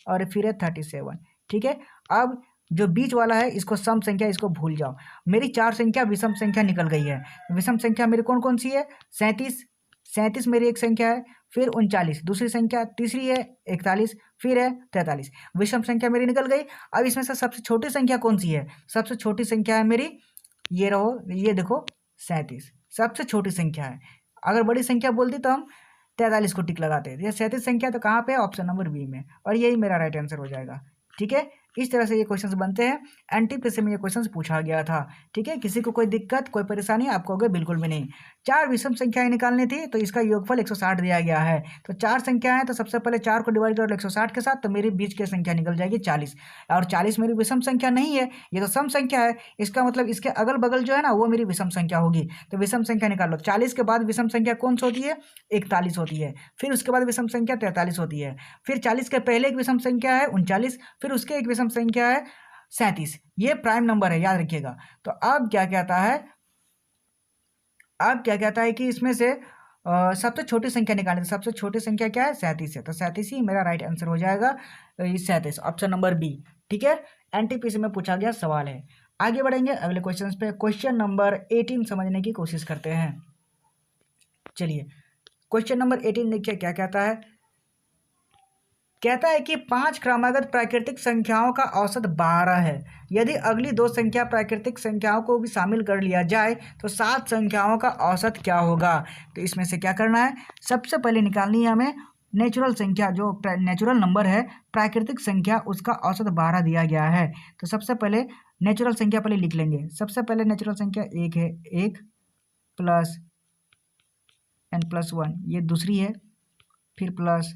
S1: और फिर है 37। ठीक है, अब जो बीच वाला है इसको सम संख्या, इसको भूल जाओ। मेरी 4 संख्या विषम संख्या निकल गई है। विषम संख्या मेरी कौन कौन सी है, 37 मेरी एक संख्या है, फिर 39 दूसरी संख्या, तीसरी है 41, फिर है 43, विषम संख्या मेरी निकल गई। अब इसमें से सबसे छोटी संख्या कौन सी है, सबसे छोटी संख्या है मेरी, ये रहो, ये देखो 37 सबसे छोटी संख्या है। अगर बड़ी संख्या बोलती तो हम 43 को टिक लगाते हैं। ये 37 संख्या तो कहाँ पे है, ऑप्शन नंबर बी में, और यही मेरा राइट आंसर हो जाएगा। ठीक है, इस तरह से ये क्वेश्चंस बनते हैं। एनटीपीसी में ये क्वेश्चंस पूछा गया था। ठीक है, किसी को कोई दिक्कत कोई परेशानी आप कहोगे बिल्कुल भी नहीं। 4 विषम संख्याएं निकालनी थी तो इसका योगफल 160 दिया गया है। तो 4 संख्या है तो सबसे पहले 4 को डिवाइड कर लो 160 के साथ, तो मेरी बीच की संख्या निकल जाएगी 40। और 40 मेरी विषम संख्या नहीं है, ये तो सम संख्या है। इसका मतलब इसके अगल बगल जो है ना वो मेरी विषम संख्या होगी। तो विषम संख्या निकाल लो। 40 के बाद विषम संख्या कौन सी होती है? 41 होती है। फिर उसके बाद विषम संख्या 43 होती है। फिर 40 के पहले एक विषम संख्या है 39। फिर उसके एक विषम संख्या है 37। ये प्राइम नंबर है, याद रखिएगा। तो अब क्या कहता है कि इसमें से सबसे छोटी संख्या निकालनी। सबसे छोटी संख्या क्या है? 37 है। तो 37 ही मेरा राइट आंसर हो जाएगा। 37 ऑप्शन नंबर बी। ठीक है, एनटीपीसी में पूछा गया सवाल है। आगे बढ़ेंगे अगले क्वेश्चन पे। क्वेश्चन नंबर 18 समझने की कोशिश करते हैं। चलिए क्वेश्चन नंबर 18 देखिए क्या कहता है। कहता है कि 5 क्रमागत प्राकृतिक संख्याओं का औसत 12 है। यदि अगली 2 संख्या प्राकृतिक संख्याओं को भी शामिल कर लिया जाए तो 7 संख्याओं का औसत क्या होगा? तो इसमें से क्या करना है? सबसे पहले निकालनी है हमें नेचुरल संख्या, जो नेचुरल नंबर है प्राकृतिक संख्या, उसका औसत 12 दिया गया है। तो सबसे पहले नेचुरल संख्या पहले लिख लेंगे। सबसे पहले नेचुरल संख्या 1 है, 1 प्लस n+1 ये दूसरी है, फिर प्लस,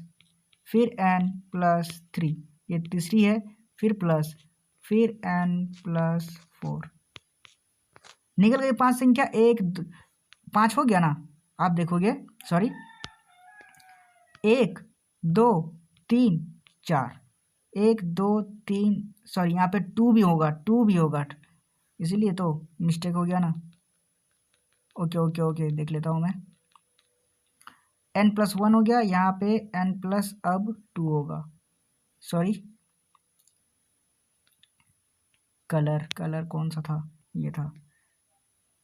S1: फिर n+3 ये तीसरी है, फिर प्लस, फिर n+4। निकल गई 5 संख्या। 5 हो गया ना? आप देखोगे, सॉरी 1 2 3 4, 1 2 3, सॉरी यहाँ पे 2 भी होगा, इसीलिए तो मिस्टेक हो गया ना। ओके देख लेता हूँ मैं। n+1 हो गया, यहाँ पे n+2 होगा। सॉरी कलर कौन सा था? ये था।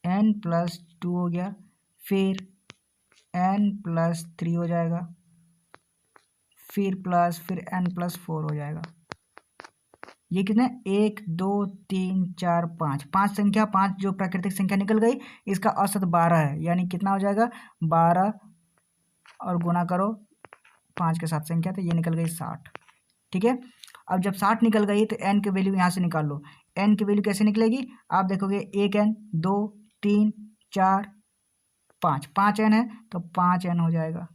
S1: n+2 हो गया, फिर n+3 हो जाएगा, फिर प्लस, फिर n+4 हो जाएगा। ये कितने? 1 2 3 4 5, 5 संख्या, 5 जो प्राकृतिक संख्या निकल गई, इसका औसत 12 है। यानी कितना हो जाएगा? 12 और गुना करो 5 के साथ संख्या, तो ये निकल गई 60। ठीक है, अब जब 60 निकल गई तो n की वैल्यू यहाँ से निकाल लो। n की वैल्यू कैसे निकलेगी? आप देखोगे 1n 2 3 4 5, 5n है तो 5n हो जाएगा।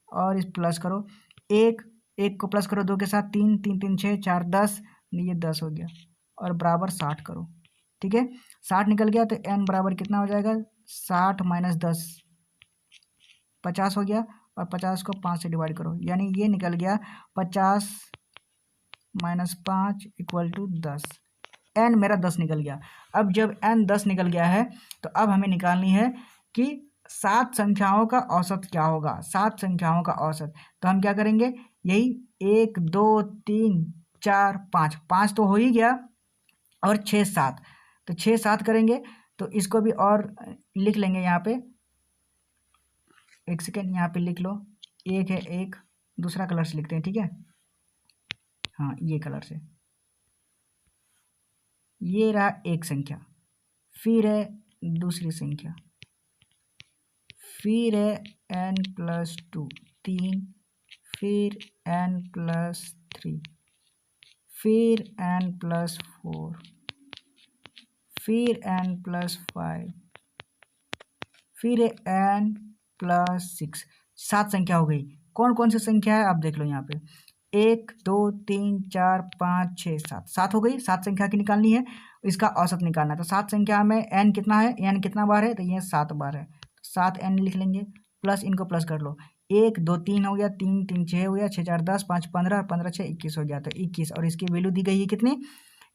S1: और इस प्लस करो, 1 को प्लस करो 2 के साथ, 3 3 3 6 4 10, ये 10 हो गया। और बराबर 60 करो। ठीक है, 60 निकल गया तो n बराबर कितना हो जाएगा? 60 - 10 50 हो गया। और 50 को 5 से डिवाइड करो, यानी ये निकल गया 50 - 5 = 10। n मेरा 10 निकल गया। अब जब n 10 निकल गया है तो अब हमें निकालनी है कि 7 संख्याओं का औसत क्या होगा। 7 संख्याओं का औसत, तो हम क्या करेंगे? यही 1 2 3 4 5, 5 तो हो ही गया, और 6 7, तो 6 7 करेंगे। तो इसको भी और लिख लेंगे यहाँ पे। एक सेकेंड, यहाँ पे लिख लो। एक है, एक दूसरा कलर से लिखते हैं। ठीक है, हाँ ये कलर से। ये रहा एक संख्या, फिर है दूसरी संख्या, फिर है n+2 3, फिर n+3, फिर n+4, फिर n+5, फिर n+6। 7 संख्या हो गई। कौन कौन सी संख्या है आप देख लो यहाँ पे। 1 2 3 4 5 6 7, 7 हो गई। 7 संख्या की निकालनी है, इसका औसत निकालना है। तो 7 संख्या में n कितना है? n कितना बार है? तो ये 7 बार है, 7n लिख लेंगे। प्लस, इनको प्लस कर लो। 1 2 3 हो गया, 3 3 6 हो गया, 6 4 10, 5 15, 15 6 21 हो गया। तो 21, और इसकी वैल्यू दी गई है कितनी?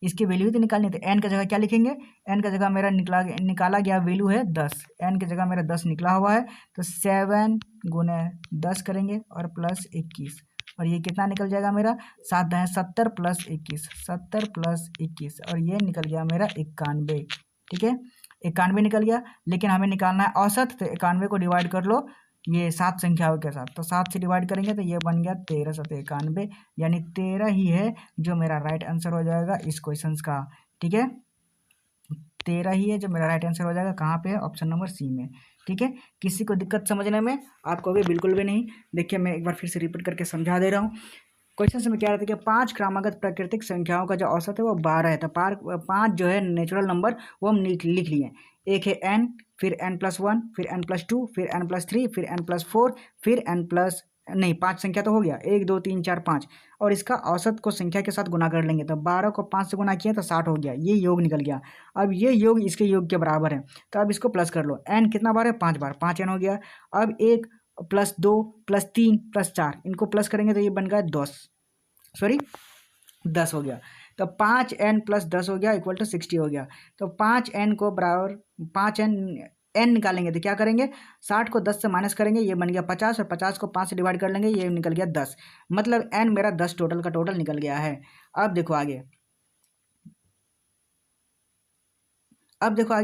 S1: इसकी वैल्यू तो निकालनी है। तो n का जगह क्या लिखेंगे? n का जगह मेरा निकाला गया वैल्यू है 10। n की जगह मेरा 10 निकला हुआ है, तो 7 × 10 करेंगे और प्लस 21, और ये कितना निकल जाएगा मेरा? 7 है 70 + 21, 70 + 21, और ये निकल गया मेरा 91। ठीक है, 91 निकल गया। लेकिन हमें निकालना है औसत, तो 91 को डिवाइड कर लो ये 7 संख्याओं के साथ। तो 7 से डिवाइड करेंगे तो ये बन गया 13 × 7 = 91, यानी 13 ही है जो मेरा राइट आंसर हो जाएगा इस क्वेश्चन का। ठीक है, 13 ही है जो मेरा राइट आंसर हो जाएगा। कहाँ पे है? ऑप्शन नंबर सी में। ठीक है, किसी को दिक्कत समझने में? आप कहोगे बिल्कुल भी नहीं। देखिए मैं एक बार फिर से रिपीट करके समझा दे रहा हूँ। क्वेश्चन में क्या रहता है कि 5 क्रमागत प्राकृतिक संख्याओं का जो औसत है वो 12 है। तो 5 जो है नेचुरल नंबर वो हम लिख लिए। एक है n, फिर n+1, फिर n+2, फिर n+3, फिर n+4, फिर नहीं 5 संख्या तो हो गया, 1 2 3 4 5, और इसका औसत को संख्या के साथ गुना कर लेंगे। तो 12 को 5 से गुना किया तो 60 हो गया, ये योग निकल गया। अब ये योग इसके योग के बराबर है, तो अब इसको प्लस कर लो। n कितना बार है? 5 बार, 5n हो गया। अब 1 + 2 + 3 + 4 इनको प्लस करेंगे तो ये बन गया 10 हो गया। तो 5n + 10 हो गया इक्वल टू 60 हो गया। तो 5n को बराबर 5n n निकालेंगे तो क्या करेंगे? 60 को 10 से माइनस करेंगे, ये बन गया 50, और 50 को 5 से डिवाइड कर लेंगे, ये निकल गया 10। मतलब n मेरा 10 टोटल का टोटल निकल गया है। अब देखो आगे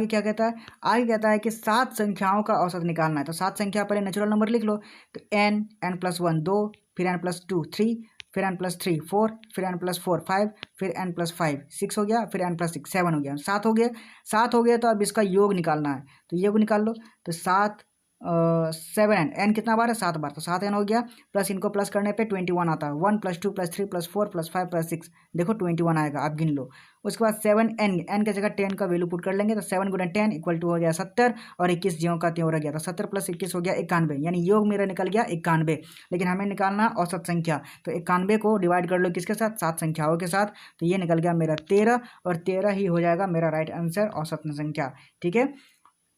S1: क्या कहता है? आगे कहता है कि 7 संख्याओं का औसत निकालना है। तो 7 संख्या पहले नेचुरल नंबर लिख लो। तो n+1 2, फिर n+2 3, फिर n+3 4, फिर n+4 5, फिर n+5 6 हो गया, फिर n+6 7 हो गया, 7 हो गया। 7 हो गया तो अब इसका योग निकालना है, तो योग निकाल लो। तो 7 n कितना बार है? 7 बार, तो 7n हो गया। प्लस इनको प्लस करने पे 21 आता है, 1 + 2 + 3 + 4 + 5 + 6, देखो 21 आएगा, आप गिन लो। उसके बाद 7n, n की जगह 10 का वैल्यू पुट कर लेंगे, तो 7 × 10 इक्वल टू हो गया 70, और 21 ज्यों का त्यों रह गया। तो 70 + 21 हो गया 91, यानी योग मेरा निकल गया 91। लेकिन हमें निकालना औसत संख्या, तो 91 को डिवाइड कर लो किसके साथ? 7 संख्याओं के साथ, तो ये निकल गया मेरा 13, और 13 ही हो जाएगा मेरा राइट आंसर, औसत संख्या। ठीक है,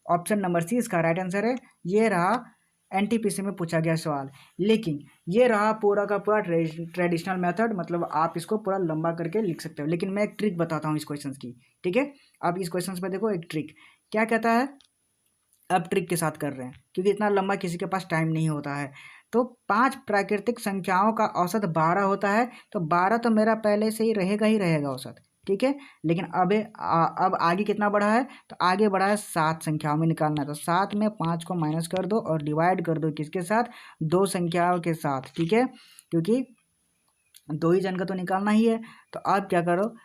S1: ऑप्शन नंबर सी इसका राइट आंसर है। ये रहा एनटीपीसी में पूछा गया सवाल। लेकिन ये रहा पूरा का पूरा ट्रेडिशनल मेथड, मतलब आप इसको पूरा लंबा करके लिख सकते हो। लेकिन मैं एक ट्रिक बताता हूँ इस क्वेश्चन की। ठीक है, अब इस क्वेश्चन पे देखो एक ट्रिक क्या कहता है। अब ट्रिक के साथ कर रहे हैं क्योंकि इतना लंबा किसी के पास टाइम नहीं होता है। तो 5 प्राकृतिक संख्याओं का औसत 12 होता है, तो 12 तो मेरा पहले से ही रहेगा औसत। ठीक है, लेकिन अब आगे कितना बढ़ा है? तो आगे बढ़ा है 7 संख्याओं में निकालना है। तो 7 में 5 को माइनस कर दो और डिवाइड कर दो किसके साथ? 2 संख्याओं के साथ। ठीक है, क्योंकि 2 ही जन का तो निकालना ही है। तो अब क्या करो,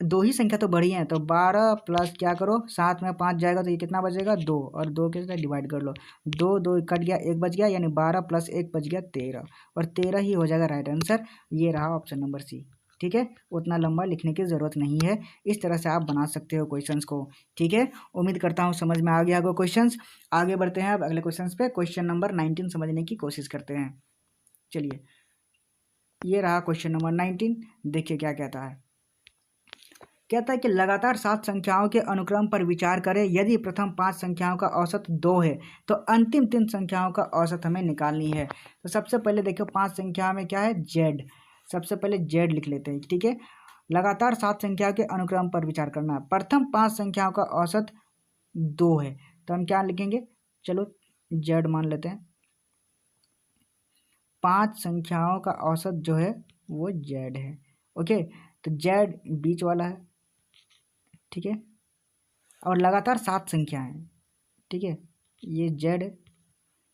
S1: 2 ही संख्या तो बढ़ी है, तो 12 प्लस क्या करो, 7 में 5 जाएगा तो ये कितना बचेगा? 2, और 2 के साथ डिवाइड कर लो, 2 2 कट गया, 1 बच गया, यानी 12 + 1 बच गया 13, और 13 ही हो जाएगा राइट आंसर। ये रहा ऑप्शन नंबर सी। ठीक है, उतना लंबा लिखने की ज़रूरत नहीं है, इस तरह से आप बना सकते हो क्वेश्चंस को। ठीक है, उम्मीद करता हूँ समझ में आ गया होगा क्वेश्चंस। आगे बढ़ते हैं अब अगले क्वेश्चंस पे। क्वेश्चन नंबर 19 समझने की कोशिश करते हैं। चलिए, ये रहा क्वेश्चन नंबर 19। देखिए क्या कहता है। कहता है कि लगातार 7 संख्याओं के अनुक्रम पर विचार करें। यदि प्रथम 5 संख्याओं का औसत 2 है तो अंतिम 3 संख्याओं का औसत हमें निकालनी है। तो सबसे पहले देखो 5 संख्या में क्या है? जेड। सबसे पहले जेड लिख लेते हैं। ठीक है, लगातार 7 संख्याओं के अनुक्रम पर विचार करना है। प्रथम 5 संख्याओं का औसत 2 है, तो हम क्या लिखेंगे? चलो जेड मान लेते हैं। 5 संख्याओं का औसत जो है वो जेड है। ओके, तो जेड बीच वाला है। ठीक है, और लगातार 7 संख्या हैं। ठीक है, ये जेड है,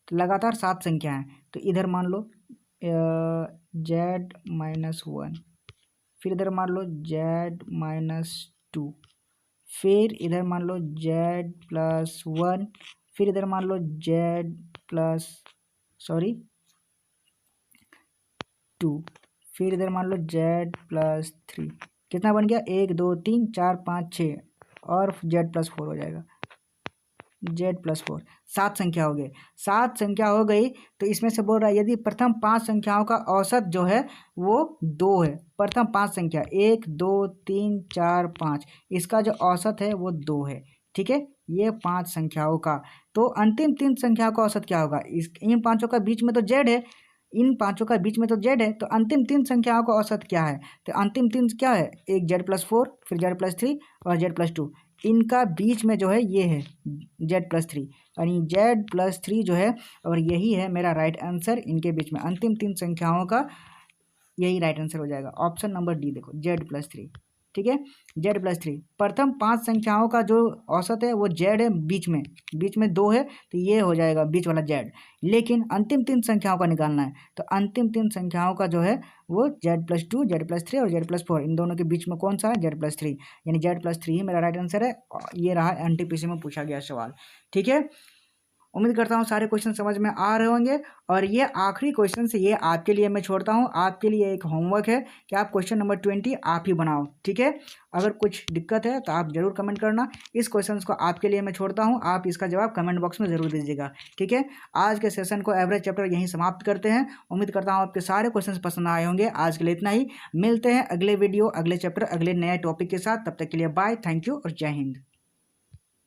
S1: तो लगातार 7 संख्या हैं, तो इधर मान लो Z-1, फिर इधर मान लो Z-2, फिर इधर मान लो Z+1, फिर इधर मान लो Z+2, फिर इधर मान लो Z+3। कितना बन गया? 1 2 3 4 5 6, और Z+4 हो जाएगा। Z+4 7 संख्या हो गई। 7 संख्या हो गई, तो इसमें से बोल रहा है यदि प्रथम 5 संख्याओं का औसत जो है वो 2 है। प्रथम 5 संख्या 1 2 3 4 5, इसका जो औसत है वो 2 है। ठीक है, ये 5 संख्याओं का, तो अंतिम 3 संख्याओं का औसत क्या होगा? इन पांचों का बीच में तो जेड है, इन पांचों का बीच में तो जेड है, तो अंतिम 3 संख्याओं का औसत क्या है? तो अंतिम 3 क्या है? एक Z+4, फिर Z+3 और Z+2, इनका बीच में जो है ये है Z+3, यानी Z+3 जो है, और यही है मेरा राइट आंसर। इनके बीच में अंतिम 3 संख्याओं का यही राइट आंसर हो जाएगा। ऑप्शन नंबर डी देखो, Z+3। ठीक है, Z+3 प्रथम 5 संख्याओं का जो औसत है वो जेड है, बीच में 2 है, तो ये हो जाएगा बीच वाला जेड। लेकिन अंतिम 3 संख्याओं का निकालना है, तो अंतिम 3 संख्याओं का जो है वो Z+2, Z+3 और Z+4, इन दोनों के बीच में कौन सा है? Z+3, यानी Z+3 ही मेरा राइट आंसर है। ये रहा एनटीपीसी में पूछा गया सवाल। ठीक है, उम्मीद करता हूँ सारे क्वेश्चन समझ में आ रहे होंगे। और ये आखिरी क्वेश्चन से ये आपके लिए मैं छोड़ता हूँ, आपके लिए एक होमवर्क है कि आप क्वेश्चन नंबर 20 आप ही बनाओ, ठीक है। अगर कुछ दिक्कत है तो आप जरूर कमेंट करना। इस क्वेश्चन को आपके लिए मैं छोड़ता हूँ, आप इसका जवाब कमेंट बॉक्स में जरूर दीजिएगा, ठीक है। आज के सेशन को एवरेज चैप्टर यहीं समाप्त करते हैं। उम्मीद करता हूँ आपके सारे क्वेश्चन पसंद आए होंगे। आज के लिए इतना ही, मिलते हैं अगले वीडियो, अगले चैप्टर, अगले नए टॉपिक के साथ। तब तक के लिए बाय, थैंक यू और जय हिंद।